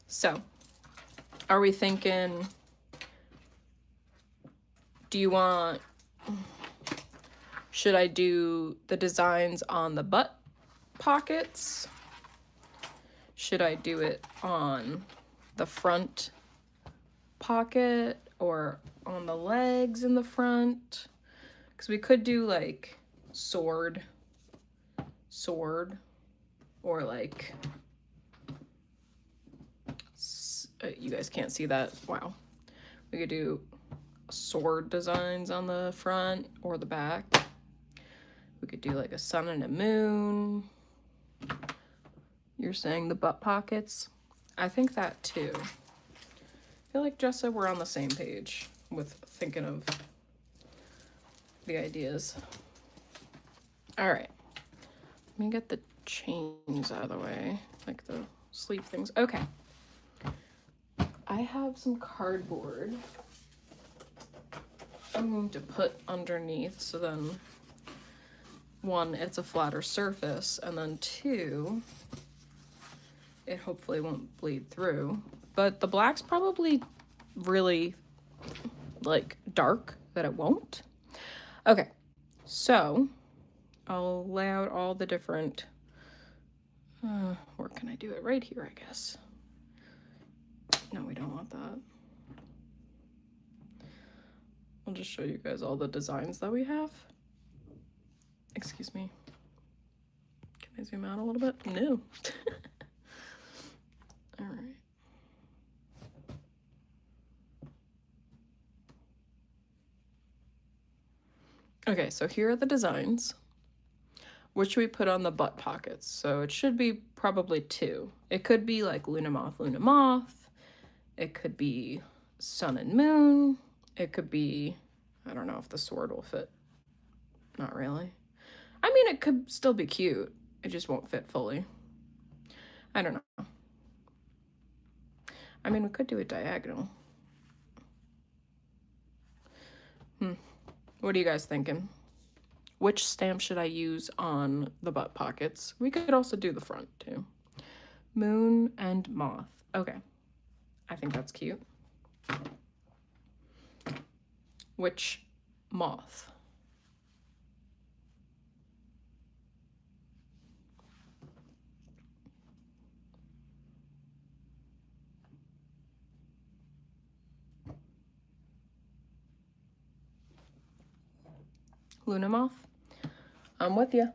so are we thinking, do you want, should I do the designs on the butt pockets? Should I do it on the front pocket or on the legs in the front? Because we could do like sword, or like, you guys can't see that, wow. We could do sword designs on the front or the back. We could do like a sun and a moon. You're saying the butt pockets? I think that too. I feel like Jessa, we're on the same page with thinking of the ideas. All right, let me get the chains out of the way, like the sleeve things. Okay, I have some cardboard I'm going to put underneath, so then one, it's a flatter surface, and then two, it hopefully won't bleed through. But the black's probably really like dark that it won't. Okay, so I'll lay out all the different, where can I do it? Right here, I guess. No, we don't want that. I'll just show you guys all the designs that we have. Excuse me. Can I zoom out a little bit? No. All right. Okay, so here are the designs. Which should we put on the butt pockets? So it should be probably two. It could be like Luna Moth. It could be sun and moon. It could be, I don't know if the sword will fit. Not really. I mean, it could still be cute. It just won't fit fully. I don't know. I mean, we could do a diagonal. What are you guys thinking? Which stamp should I use on the butt pockets? We could also do the front too. Moon and moth. Okay. I think that's cute. Which moth? Luna Moth? I'm with you.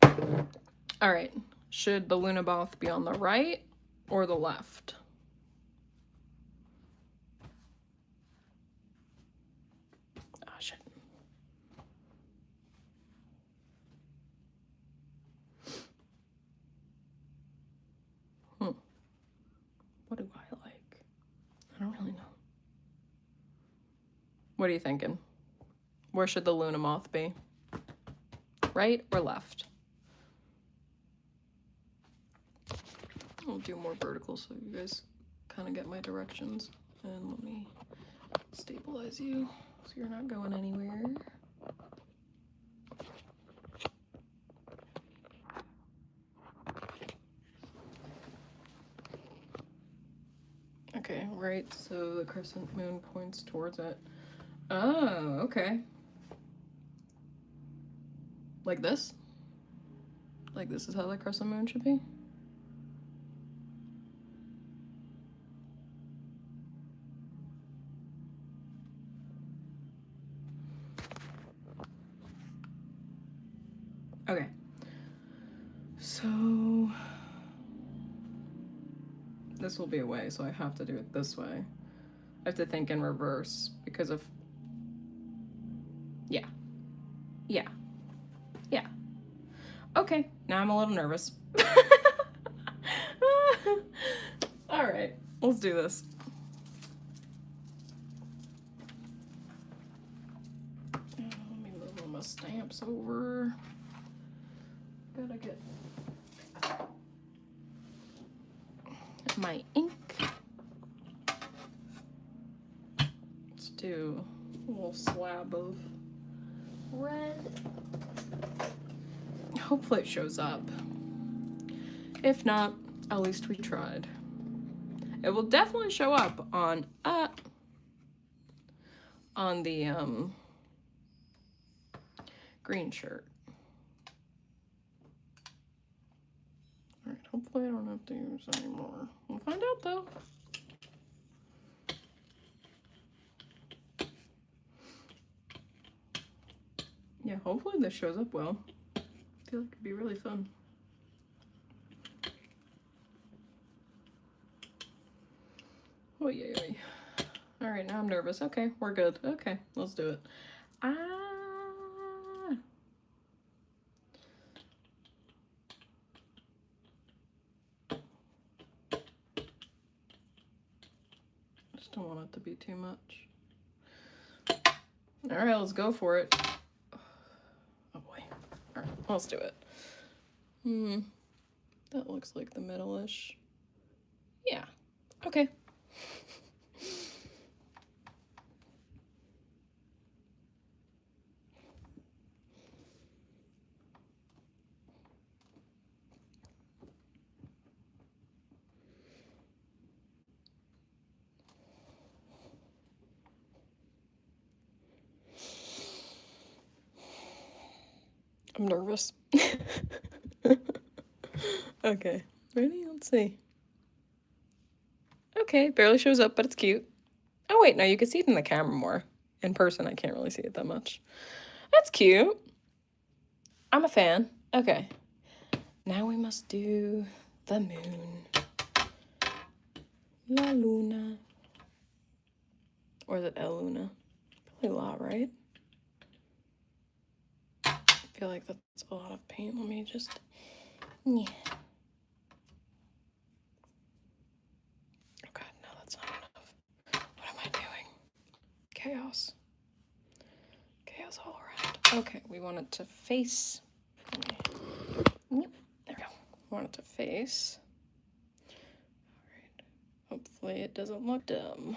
All right. Should the Luna Moth be on the right or the left? Oh, shit. What do I like? I don't really know. What are you thinking? Where should the Luna Moth be? Right or left? I'll do more vertical so you guys kind of get my directions. And let me stabilize you so you're not going anywhere. Okay, right, so the crescent moon points towards it. Oh, okay. Like this? Like this is how the crescent moon should be? Okay. So this will be a way, so I have to do it this way. I have to think in reverse because of, yeah. Yeah. Yeah. Okay, now I'm a little nervous. All right, let's do this. Let me move all my stamps over. Gotta get my ink. Let's do a little slab of red. Hopefully it shows up. If not, at least we tried. It will definitely show up on the green shirt. Alright, hopefully I don't have to use any more. We'll find out though. Yeah, hopefully this shows up well. I feel like it'd be really fun. Oh yeah. Alright, now I'm nervous. Okay, we're good. Okay, let's do it. Just don't want it to be too much. Alright, let's go for it. Oh boy. Alright, let's do it. That looks like the middle-ish. Yeah. Okay. I'm nervous. Okay, ready? Let's see. Okay, barely shows up, but it's cute. Oh wait, no, you can see it in the camera more. In person, I can't really see it that much. That's cute. I'm a fan. Okay. Now we must do the moon. La Luna. Or is it El Luna? Probably La, right? I feel like that's a lot of paint. Let me just... Yeah. Oh god, no, that's not enough. What am I doing? Chaos. Chaos all around. Okay, we want it to face... Yep, there we go. We want it to face. Alright. Hopefully it doesn't look dumb.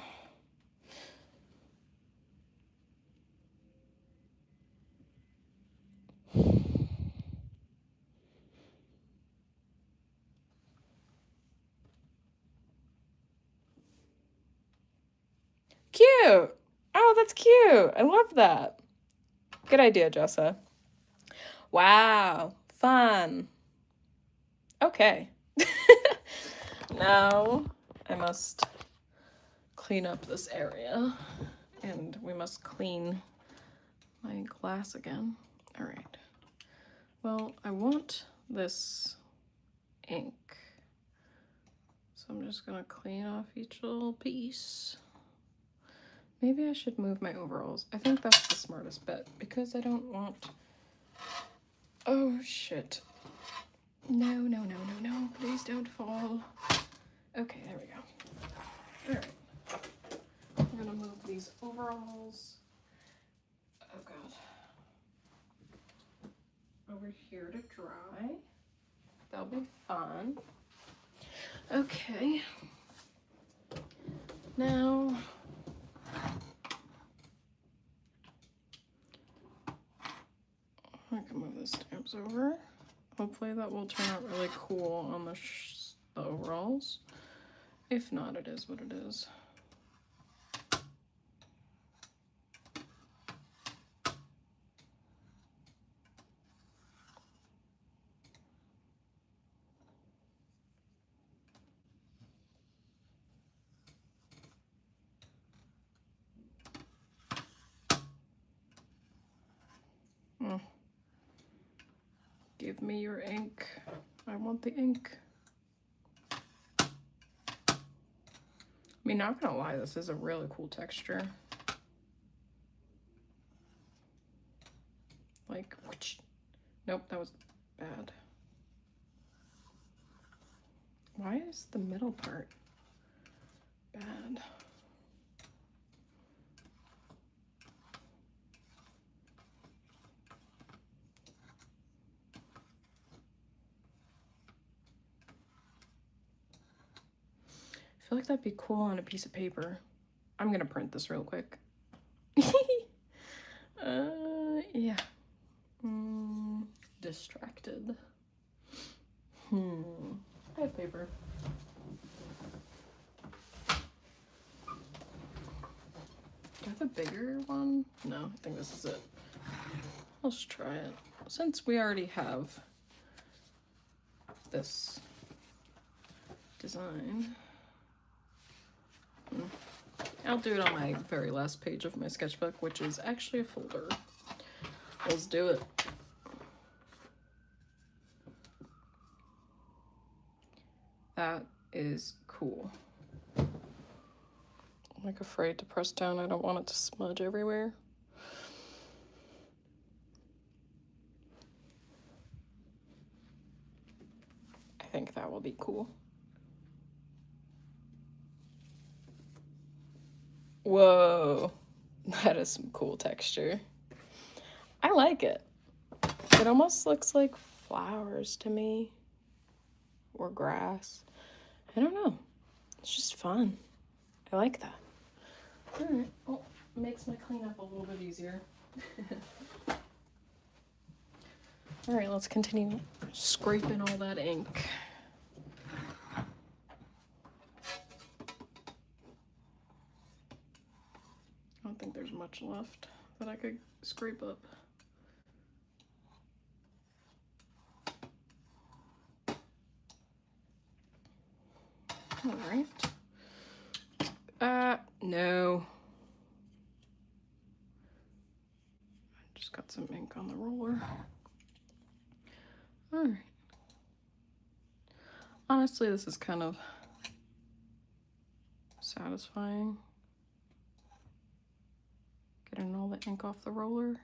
Cute! Oh, that's cute! I love that. Good idea, Jessa. Wow, fun. Okay. Now I must clean up this area and we must clean my glass again. All right. Well, I want this ink. So I'm just gonna clean off each little piece. Maybe I should move my overalls. I think that's the smartest bet because I don't want... Oh, shit. No, no, no, no, no. Please don't fall. Okay, there we go. All right. I'm gonna move these overalls. Oh, God. Over here to dry. That'll be fun. Okay. Now... I can move the stamps over. Hopefully that will turn out really cool on the overalls. If not, it is what it is. Give me your ink. I want the ink. I mean, not gonna lie, this is a really cool texture. Like, whoosh. Nope, that was bad. Why is the middle part bad? I feel like that'd be cool on a piece of paper. I'm gonna print this real quick. Yeah. Distracted. I have paper. Do I have a bigger one? No, I think this is it. Let's try it. Since we already have this design, I'll do it on my very last page of my sketchbook, which is actually a folder. Let's do it. That is cool. I'm like afraid to press down. I don't want it to smudge everywhere. I think that will be cool. Whoa, that is some cool texture. I like it. It almost looks like flowers to me, or grass. I don't know. It's just fun. I like that. All right. Oh, makes my cleanup a little bit easier. All right, let's continue scraping all that ink. I don't think there's much left that I could scrape up. All right. No. I just got some ink on the roller. All right. Honestly, this is kind of satisfying. Getting all the ink off the roller.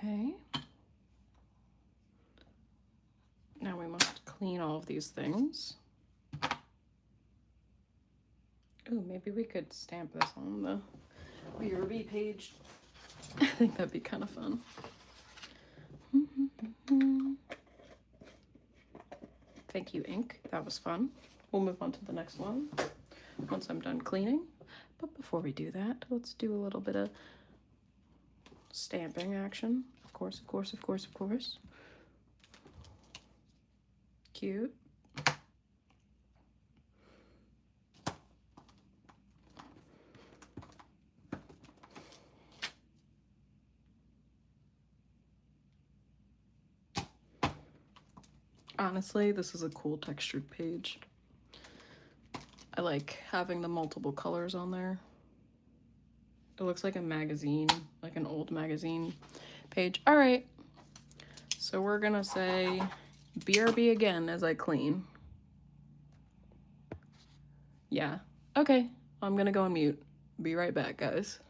Okay. Now we must clean all of these things. Ooh, maybe we could stamp this on the BRB page. I think that'd be kind of fun. Thank you, ink. That was fun. We'll move on to the next one once I'm done cleaning. But before we do that, let's do a little bit of stamping action. Of course, of course, of course, of course. Cute. Honestly, this is a cool textured page. I like having the multiple colors on there. It looks like a magazine, like an old magazine page. All right, so we're gonna say BRB again as I clean. Yeah, okay, I'm gonna go on mute. Be right back, guys.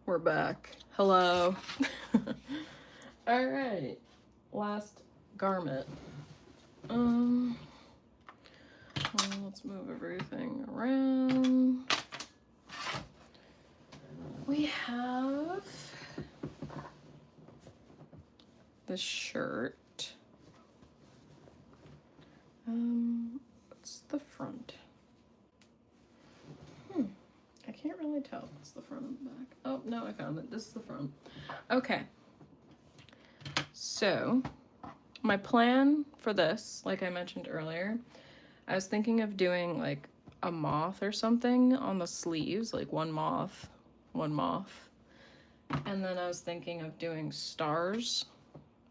We're back. Hello. All right. Last garment. Well, let's move everything around. We have this shirt. What's the front? I can't really tell. It's the front and the back. Oh, no, I found it. This is the front. Okay. So, my plan for this, like I mentioned earlier, I was thinking of doing like a moth or something on the sleeves, like one moth. And then I was thinking of doing stars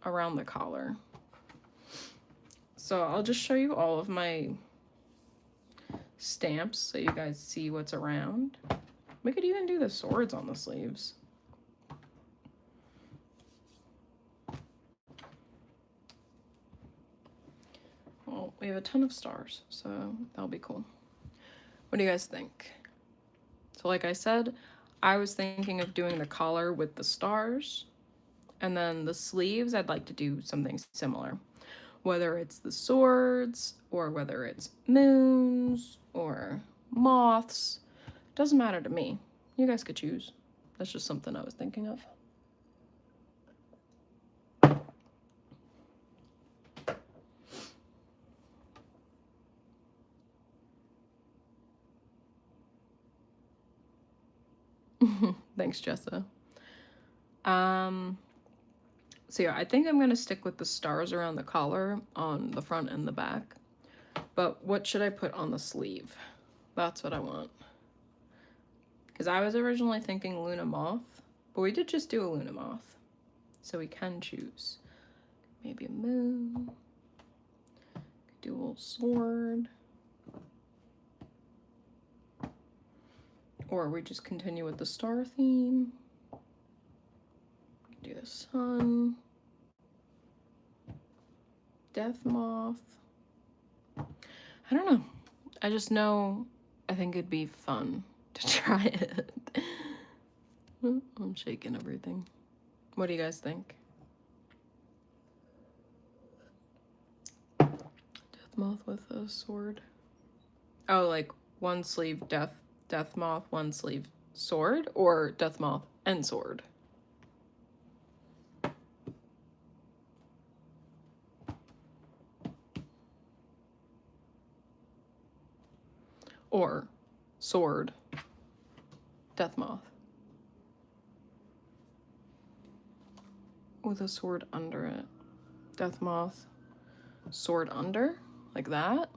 around the collar. So I'll just show you all of my stamps so you guys see what's around. We could even do the swords on the sleeves. Well, we have a ton of stars, so that'll be cool. What do you guys think? So like I said, I was thinking of doing the collar with the stars, and then the sleeves, I'd like to do something similar. Whether it's the swords, or whether it's moons, or moths, doesn't matter to me. You guys could choose. That's just something I was thinking of. Thanks, Jessa. So yeah, I think I'm gonna stick with the stars around the collar on the front and the back. But what should I put on the sleeve? That's what I want. Because I was originally thinking Luna Moth, but we did just do a Luna Moth. So we can choose. Maybe a moon. Do a little sword. Or we just continue with the star theme. Do the sun. Death Moth. I don't know. I just know I think it'd be fun to try it. I'm shaking everything. What do you guys think? Death Moth with a sword. Oh, like one sleeve Death Moth, one sleeve sword, or Death Moth and sword? Or sword, Death Moth. With a sword under it. Death Moth, sword under, like that?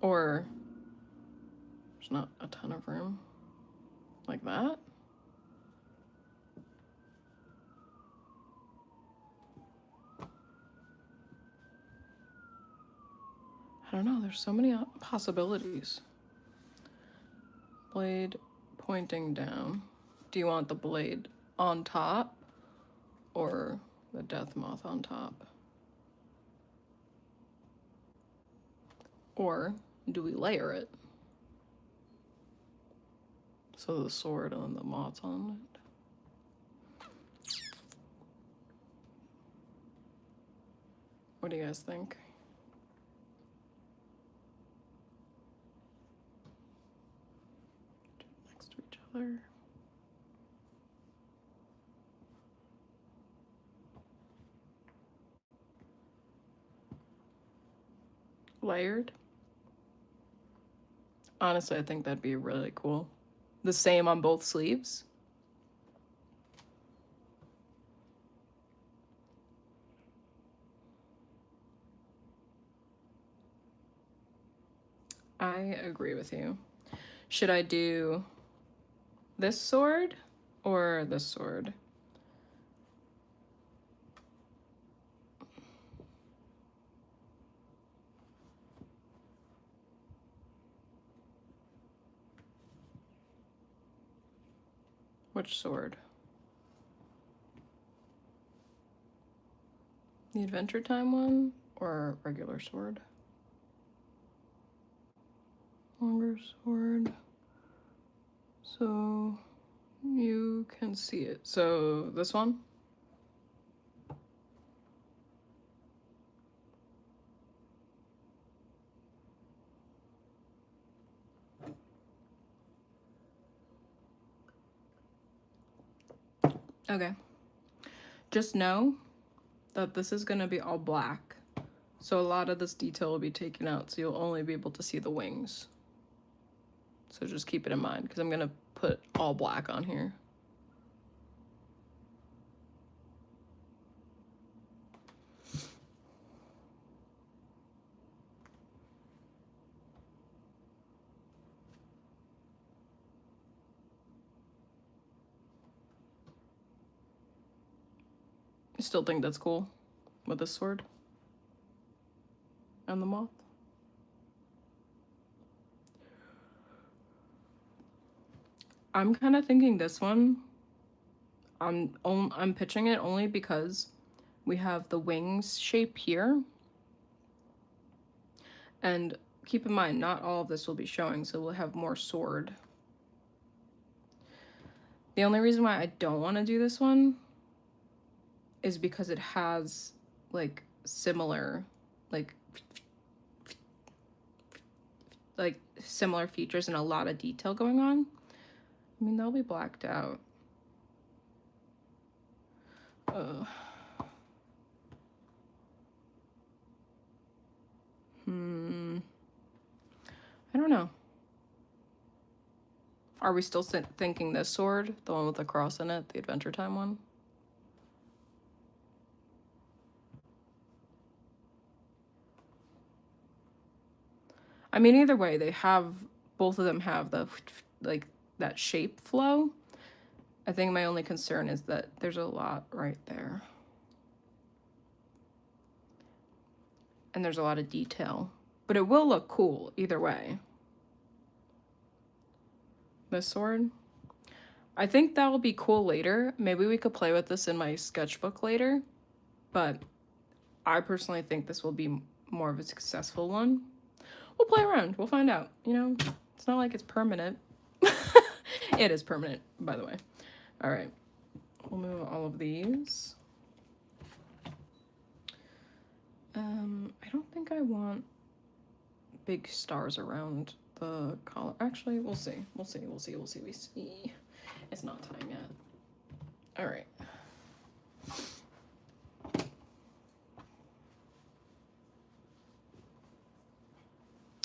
Or there's not a ton of room, like that? I don't know, there's so many possibilities. Blade pointing down. Do you want the blade on top or the Death Moth on top? Or do we layer it? So the sword and the moth's on it. What do you guys think? Next to each other. Layered. Honestly, I think that'd be really cool. The same on both sleeves. I agree with you. Should I do this sword or this sword? Which sword? The Adventure Time one or regular sword? Longer sword. So you can see it. So this one. Okay. Just know that this is going to be all black. So a lot of this detail will be taken out, so you'll only be able to see the wings. So just keep it in mind, because I'm going to put all black on here. I still think that's cool with this sword and the moth. I'm kind of thinking this one. I'm pitching it only because we have the wings shape here. And keep in mind, not all of this will be showing, so we'll have more sword. The only reason why I don't want to do this one is because it has like similar similar features and a lot of detail going on. I mean, they'll be blacked out. I don't know. Are we still thinking this sword, the one with the cross in it, the Adventure Time one? I mean, either way, both of them have the like that shape flow. I think my only concern is that there's a lot right there. And there's a lot of detail. But it will look cool either way. This sword. I think that will be cool later. Maybe we could play with this in my sketchbook later. But I personally think this will be more of a successful one. We'll play around. We'll find out. You know, it's not like it's permanent. It is permanent, by the way. All right. We'll move all of these. I don't think I want big stars around the collar. Actually, we'll see. We'll see. It's not time yet. All right.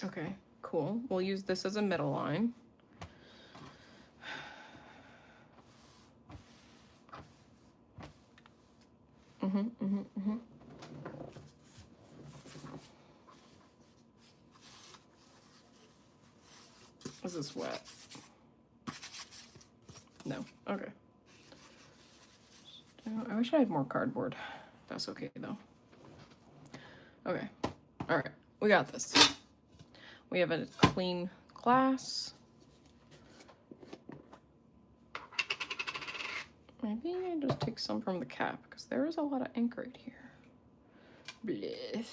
Okay, cool. We'll use this as a middle line. Is this wet? No. Okay. I wish I had more cardboard. That's okay, though. Okay. All right. We got this. We have a clean glass. Maybe I just take some from the cap, because there is a lot of ink right here. Bleh.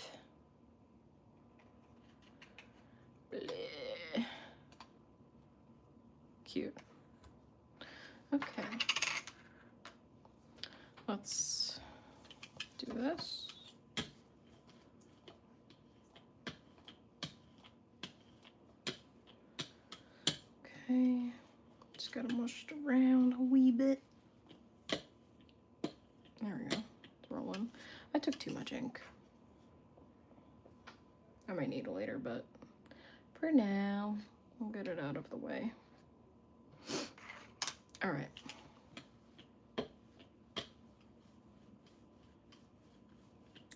Bleh. Cute. Okay. Let's do this. Okay. Just gotta mush it around a wee bit. There we go. It's rolling. I took too much ink. I might need it later, but for now, we'll get it out of the way. All right.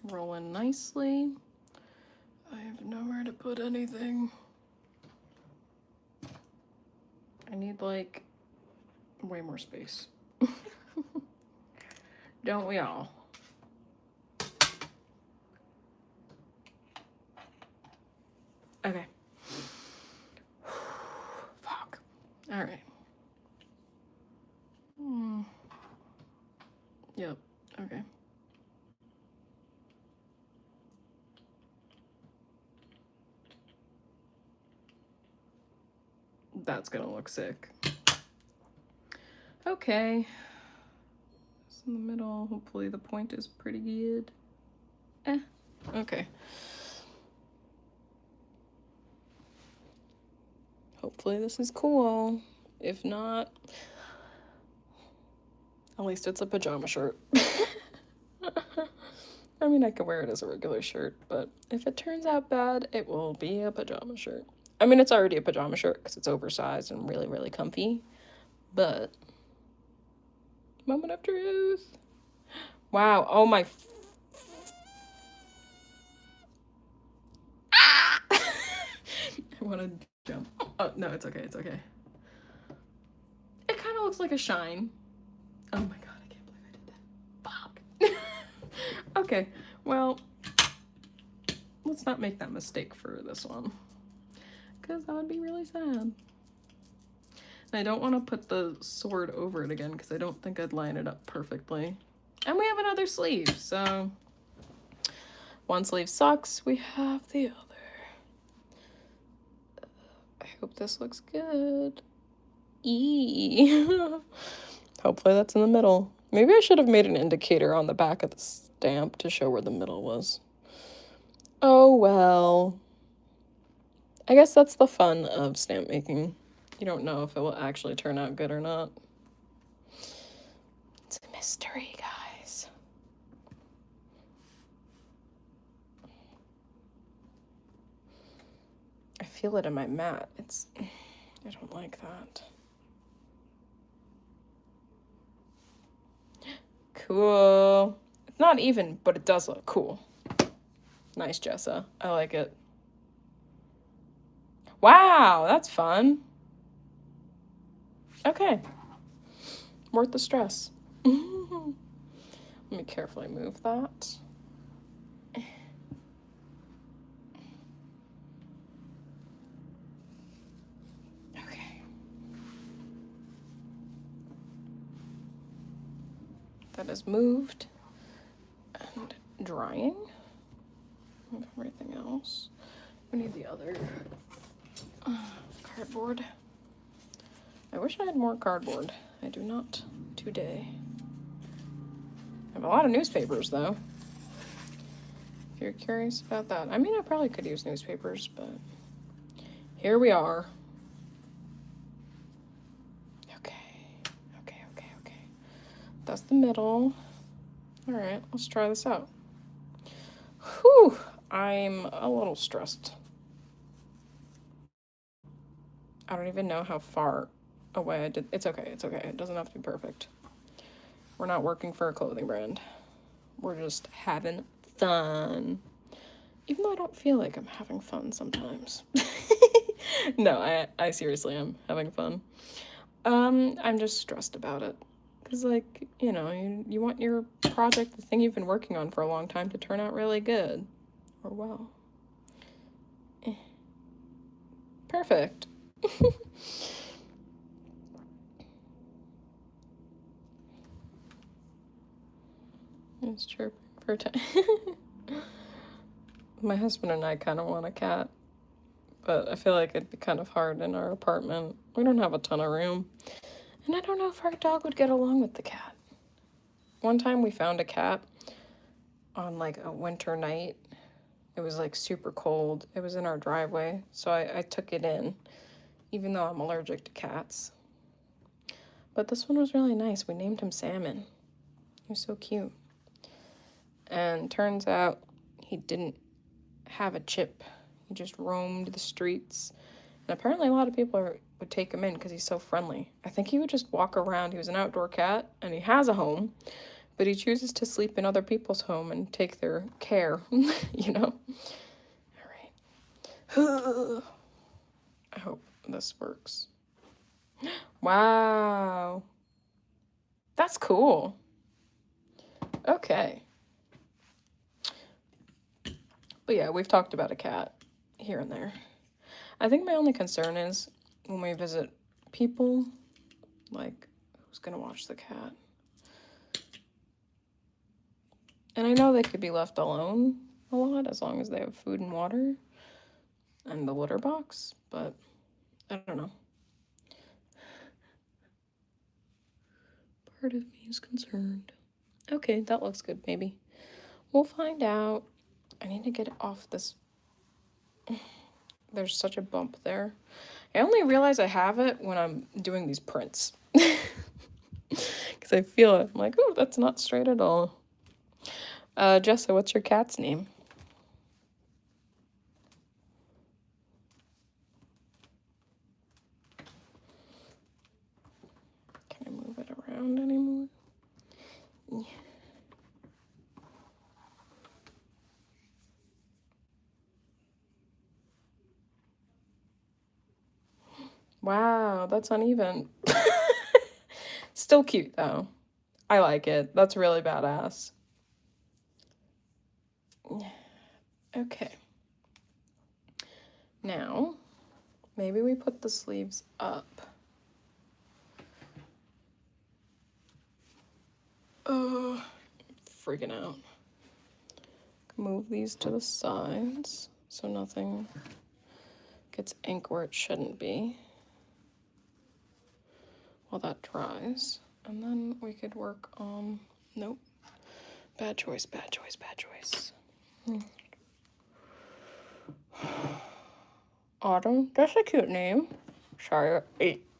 Rolling nicely. I have nowhere to put anything. I need like way more space. Don't we all? Okay. Fuck. All right. Yep. Okay. That's gonna look sick. Okay. It's in the middle. Hopefully the point is pretty good. Okay. Hopefully this is cool. If not, at least it's a pajama shirt. I mean, I could wear it as a regular shirt, but if it turns out bad, it will be a pajama shirt. I mean, it's already a pajama shirt because it's oversized and really, really comfy, but moment of truth. Wow. Oh my. I want to jump. Oh, no, it's okay. It's okay. It kind of looks like a shine. Oh my god, I can't believe I did that. Fuck. Okay, well, let's not make that mistake for this one, because that would be really sad. And I don't want to put the sword over it again, because I don't think I'd line it up perfectly. And we have another sleeve, so one sleeve sucks, we have the other. I hope this looks good. Hopefully that's in the middle. Maybe I should have made an indicator on the back of the stamp to show where the middle was. Oh well. I guess that's the fun of stamp making. You don't know if it will actually turn out good or not. It's a mystery, guys. I feel it in my mat. I don't like that. Cool. It's not even, but it does look cool. Nice, Jessa. I like it. Wow, that's fun. Okay. Worth the stress. Let me carefully move that. Okay. That is moved and drying. Everything else. We need the other cardboard. I wish I had more cardboard. I do not today. I have a lot of newspapers, though. If you're curious about that. I mean, I probably could use newspapers, but here we are. Okay. That's the middle. All right, let's try this out. Whew, I'm a little stressed. I don't even know how far away I did. It's okay. It doesn't have to be perfect. We're not working for a clothing brand. We're just having fun. Even though I don't feel like I'm having fun sometimes. No, I seriously am having fun. I'm just stressed about it. Because, like, you know, you want your project, the thing you've been working on for a long time, to turn out really good. Or well. Perfect. It's chirping for time. My husband and I kind of want a cat, but I feel like it'd be kind of hard in our apartment. We don't have a ton of room, and I don't know if our dog would get along with the cat. One time we found a cat on like a winter night. It was like super cold. It was in our driveway, so I took it in, even though I'm allergic to cats. But this one was really nice. We named him Salmon. He was so cute. And turns out he didn't have a chip. He just roamed the streets. And apparently a lot of people would take him in because he's so friendly. I think he would just walk around. He was an outdoor cat, and he has a home, but he chooses to sleep in other people's home and take their care, you know? All right. I hope this works. Wow. That's cool. Okay. But yeah, we've talked about a cat here and there. I think my only concern is when we visit people, like, who's gonna watch the cat? And I know they could be left alone a lot as long as they have food and water and the litter box, but I don't know. part of me is concerned. Okay, that looks good, maybe. We'll find out. I need to get it off this. There's such a bump there. I only realize I have it when I'm doing these prints. Because I feel it. I'm like, oh, that's not straight at all. Jessa, what's your cat's name? Can I move it around anymore? Yeah. Wow, that's uneven. Still cute, though. I like it. That's really badass. Okay. Now, maybe we put the sleeves up. Oh, freaking out. Move these to the sides so nothing gets ink where it shouldn't be while that dries. And then we could work on, nope, bad choice, bad choice, bad choice. Autumn, that's a cute name. Sorry,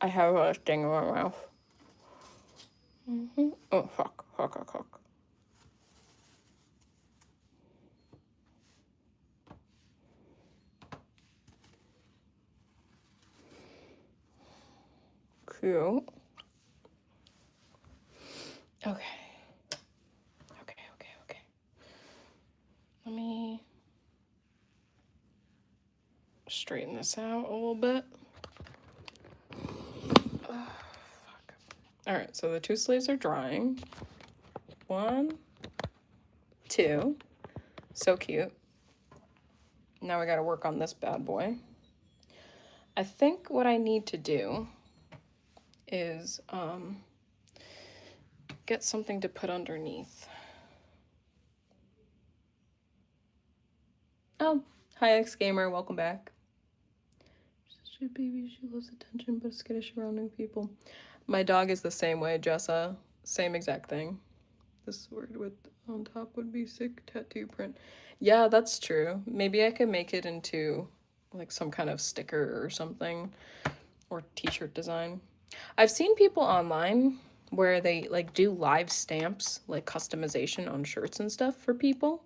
I have a sting in my mouth. Oh, fuck. Cute. Okay. Let me straighten this out a little bit. Fuck. Alright, so the two sleeves are drying. 1, 2. So cute. Now we gotta work on this bad boy. I think what I need to do is get something to put underneath. Oh, hi X Gamer, welcome back. She's a baby, she loves attention, but is skittish around new people. My dog is the same way, Jessa. Same exact thing. This word with on top would be sick tattoo print. Yeah, that's true. Maybe I could make it into like some kind of sticker or something, or t-shirt design. I've seen people online where they like do live stamps, like customization on shirts and stuff for people.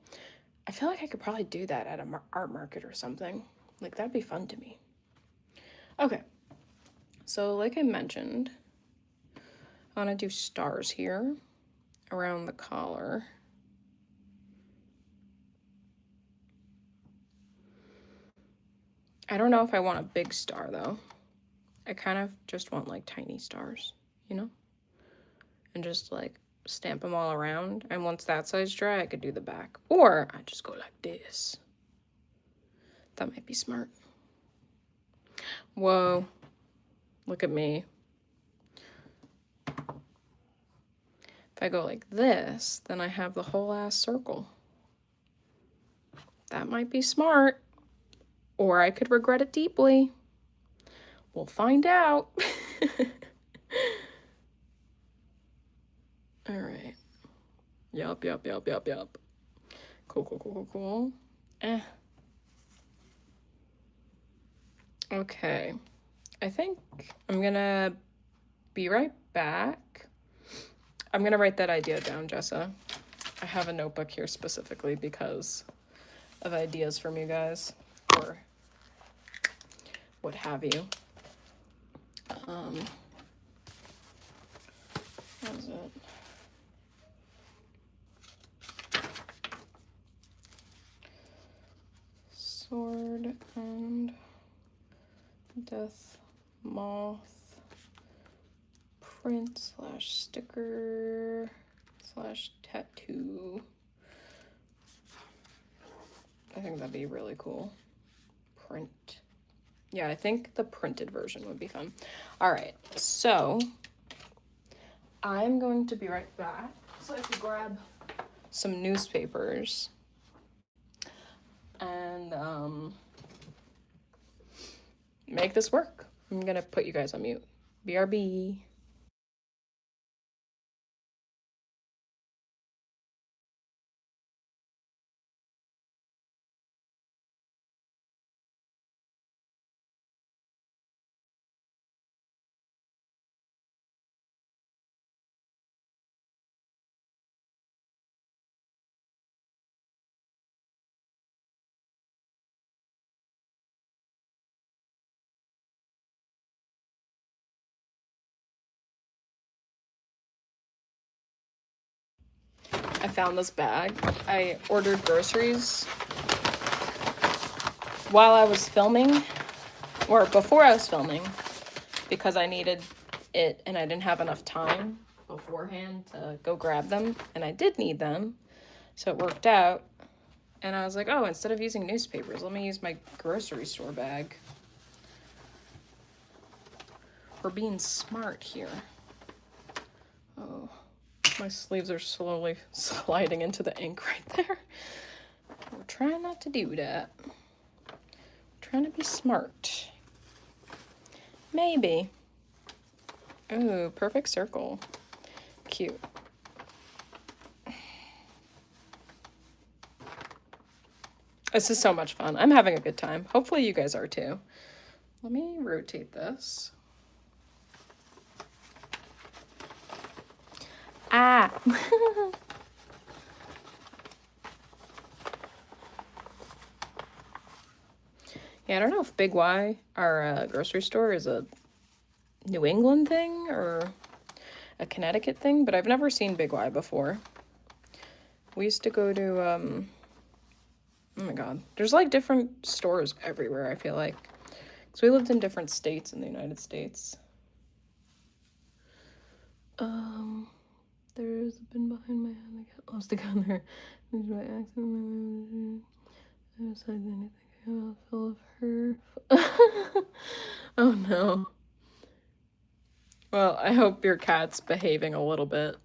I feel like I could probably do that at an art market or something. Like, that'd be fun to me. Okay. So, like I mentioned, I want to do stars here around the collar. I don't know if I want a big star, though. I kind of just want, like, tiny stars, you know? And just, like, stamp them all around. And once that side's dry, I could do the back. Or I just go like this. That might be smart. Whoa. Look at me. If I go like this, then I have the whole ass circle. That might be smart. Or I could regret it deeply. We'll find out. All right. Yup. Cool. Okay. I think I'm gonna be right back. I'm gonna write that idea down, Jessa. I have a notebook here specifically because of ideas from you guys, or what have you. What is it? Sword and Death Moth print / sticker / tattoo. I think that'd be really cool. Print. Yeah, I think the printed version would be fun. All right, so I'm going to be right back so I can grab some newspapers and make this work. I'm gonna put you guys on mute. BRB. I found this bag. I ordered groceries while I was filming, or before I was filming, because I needed it and I didn't have enough time beforehand to go grab them, and I did need them, so it worked out. And I was like, oh, instead of using newspapers, let me use my grocery store bag. We're being smart here. Oh, my sleeves are slowly sliding into the ink right there. We're trying not to do that. We're trying to be smart. Maybe. Ooh, perfect circle. Cute. This is so much fun. I'm having a good time. Hopefully you guys are too. Let me rotate this. Ah! Yeah, I don't know if Big Y, our grocery store, is a New England thing or a Connecticut thing, but I've never seen Big Y before. We used to go to, oh my god, there's like different stores everywhere, I feel like. Because we lived in different states in the United States. There's a bin behind my head. I got lost again there. By accident. I decided anything full of her. Oh no. Well, I hope your cat's behaving a little bit.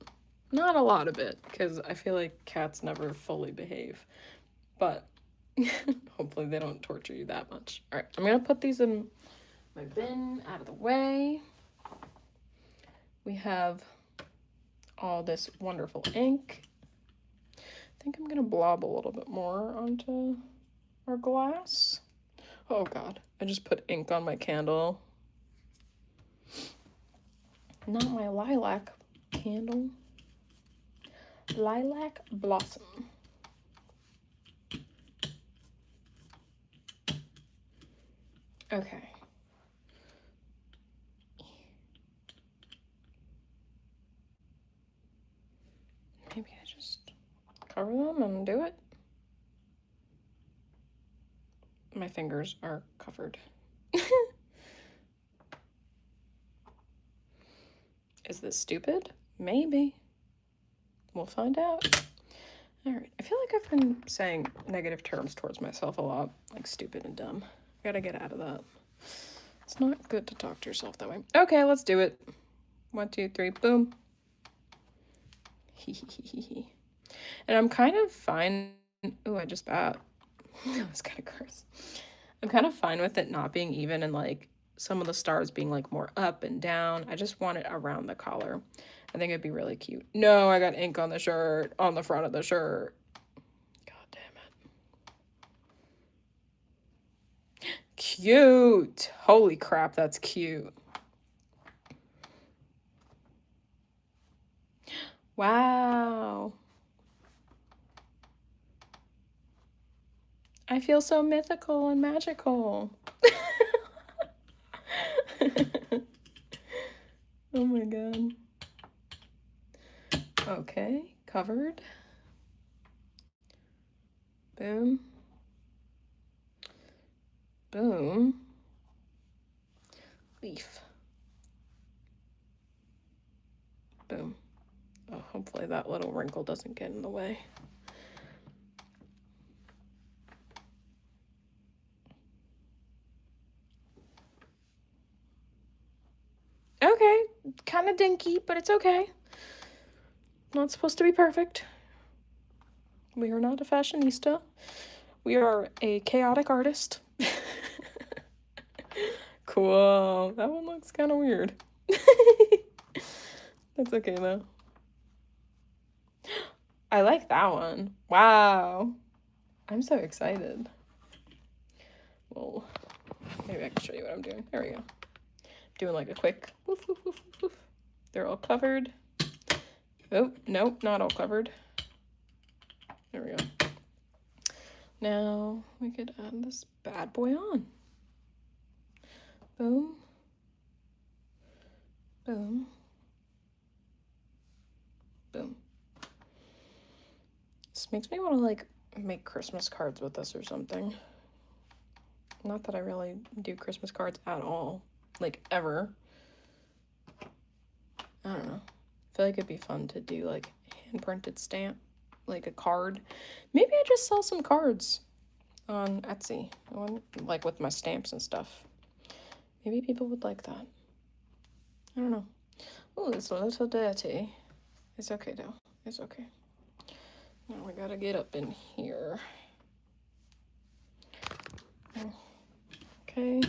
Not a lot of it, because I feel like cats never fully behave. But hopefully they don't torture you that much. All right, I'm going to put these in my bin out of the way. We have all this wonderful ink. I think I'm going to blob a little bit more onto our glass. Oh god, I just put ink on my candle. Not my lilac candle. Lilac Blossom. Okay. Maybe I just cover them and do it. My fingers are covered. Is this stupid? Maybe. We'll find out. Alright, I feel like I've been saying negative terms towards myself a lot, like stupid and dumb. I gotta get out of that. It's not good to talk to yourself that way. Okay, let's do it. 1, 2, 3, boom. And I'm kind of fine. Oh, I just bat. That was kind of gross. I'm kind of fine with it not being even and like some of the stars being like more up and down. I just want it around the collar. I think it'd be really cute. No, I got ink on the shirt, on the front of the shirt. God damn it. Cute. Holy crap, that's cute. Wow. I feel so mythical and magical. Oh my god. Okay, covered. Boom. Boom. Leaf. Boom. Oh, hopefully that little wrinkle doesn't get in the way. Okay, kind of dinky, but it's okay. Not supposed to be perfect. We are not a fashionista. We are a chaotic artist. Cool. That one looks kind of weird. That's okay though. I like that one. Wow. I'm so excited. Well, maybe I can show you what I'm doing. There we go. Doing like a quick woof, woof, woof, woof. They're all covered. Oh, nope, not all covered. There we go. Now we could add this bad boy on. Boom. Boom. Boom. This makes me want to like make Christmas cards with this or something. Not that I really do Christmas cards at all, like ever. I don't know. I feel like it'd be fun to do like hand printed stamp, like a card. Maybe I just sell some cards on Etsy, like with my stamps and stuff. Maybe people would like that. I don't know. Oh, it's a little dirty. It's okay though. It's okay. Now we gotta get up in here. Okay.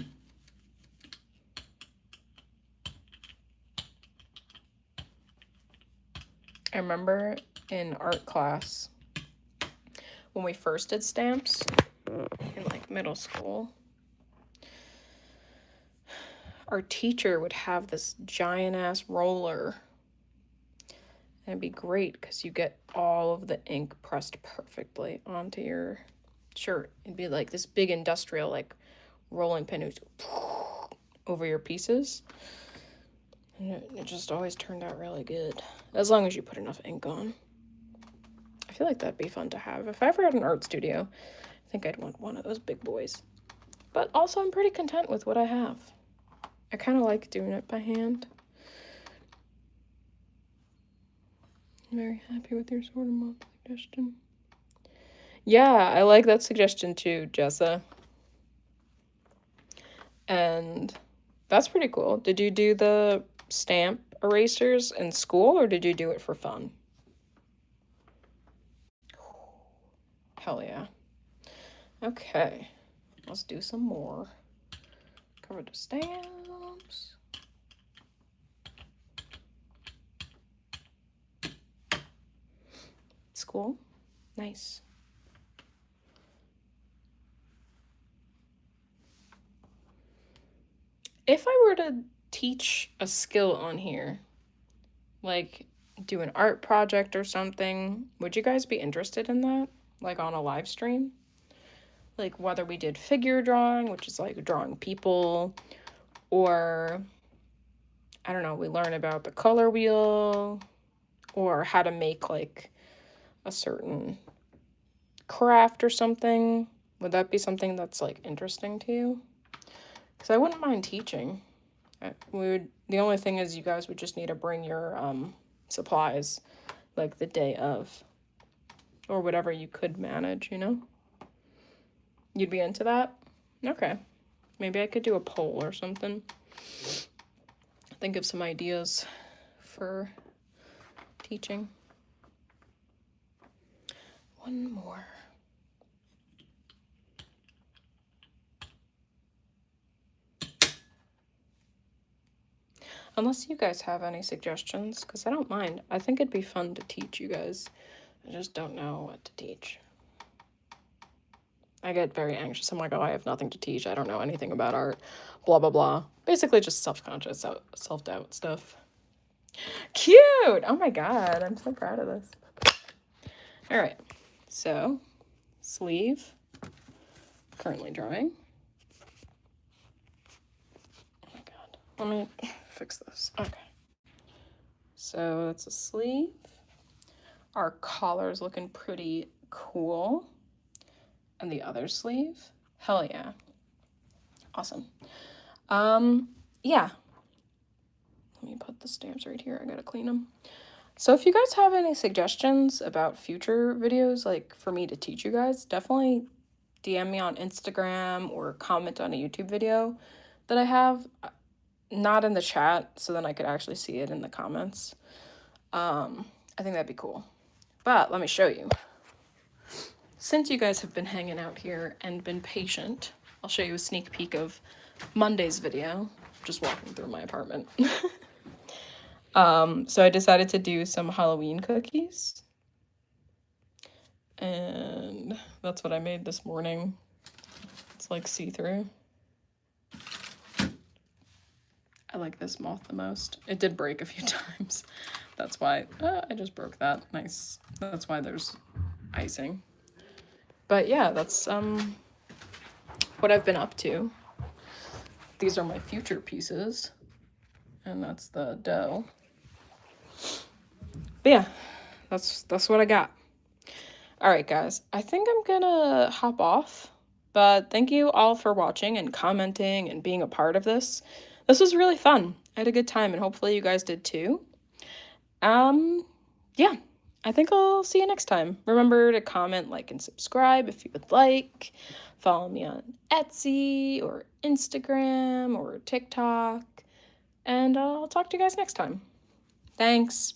I remember in art class when we first did stamps in like middle school, our teacher would have this giant ass roller. And it'd be great because you get all of the ink pressed perfectly onto your shirt. It'd be like this big industrial like rolling pin over your pieces. And it just always turned out really good. As long as you put enough ink on. I feel like that'd be fun to have. If I ever had an art studio, I think I'd want one of those big boys. But also I'm pretty content with what I have. I kind of like doing it by hand. I'm very happy with your sword and moth suggestion. Yeah, I like that suggestion too, Jessa. And that's pretty cool. Did you do the stamp erasers in school or did you do it for fun? Hell yeah. Okay, let's do some more. Cover the stamps. It's cool. Nice. If I were to teach a skill on here, like do an art project or something, would you guys be interested in that? Like on a live stream? Like whether we did figure drawing, which is like drawing people, or I don't know, we learn about the color wheel, or how to make like a certain craft or something. Would that be something that's like interesting to you? Because I wouldn't mind teaching. The only thing is you guys would just need to bring your supplies like the day of, or whatever you could manage, you know? You'd be into that? Okay. Maybe I could do a poll or something. Think of some ideas for teaching. One more. Unless you guys have any suggestions, because I don't mind. I think it'd be fun to teach you guys. I just don't know what to teach. I get very anxious. I'm like, oh, I have nothing to teach. I don't know anything about art. Blah, blah, blah. Basically just self-conscious, self-doubt stuff. Cute! Oh my god, I'm so proud of this. All right, so sleeve. Currently drawing. Oh my god. Let me fix this. Okay. So that's a sleeve. Our collar is looking pretty cool. And the other sleeve. Hell yeah. Awesome. Yeah. Let me put the stamps right here. I gotta clean them. So if you guys have any suggestions about future videos, like for me to teach you guys, definitely DM me on Instagram or comment on a YouTube video that I have. Not in the chat, so then I could actually see it in the comments. I think that'd be cool. But let me show you. Since you guys have been hanging out here and been patient, I'll show you a sneak peek of Monday's video. Just walking through my apartment. So I decided to do some Halloween cookies. And that's what I made this morning. It's like see-through. I like this moth the most. It did break a few times. That's why I just broke that. Nice. That's why there's icing. But yeah, that's what I've been up to. These are my future pieces. And that's the dough. But yeah, that's what I got. All right, guys, I think I'm gonna hop off, but thank you all for watching and commenting and being a part of this. This was really fun. I had a good time, and hopefully you guys did too. Yeah, I think I'll see you next time. Remember to comment, like, and subscribe if you would like. Follow me on Etsy or Instagram or TikTok, and I'll talk to you guys next time. Thanks.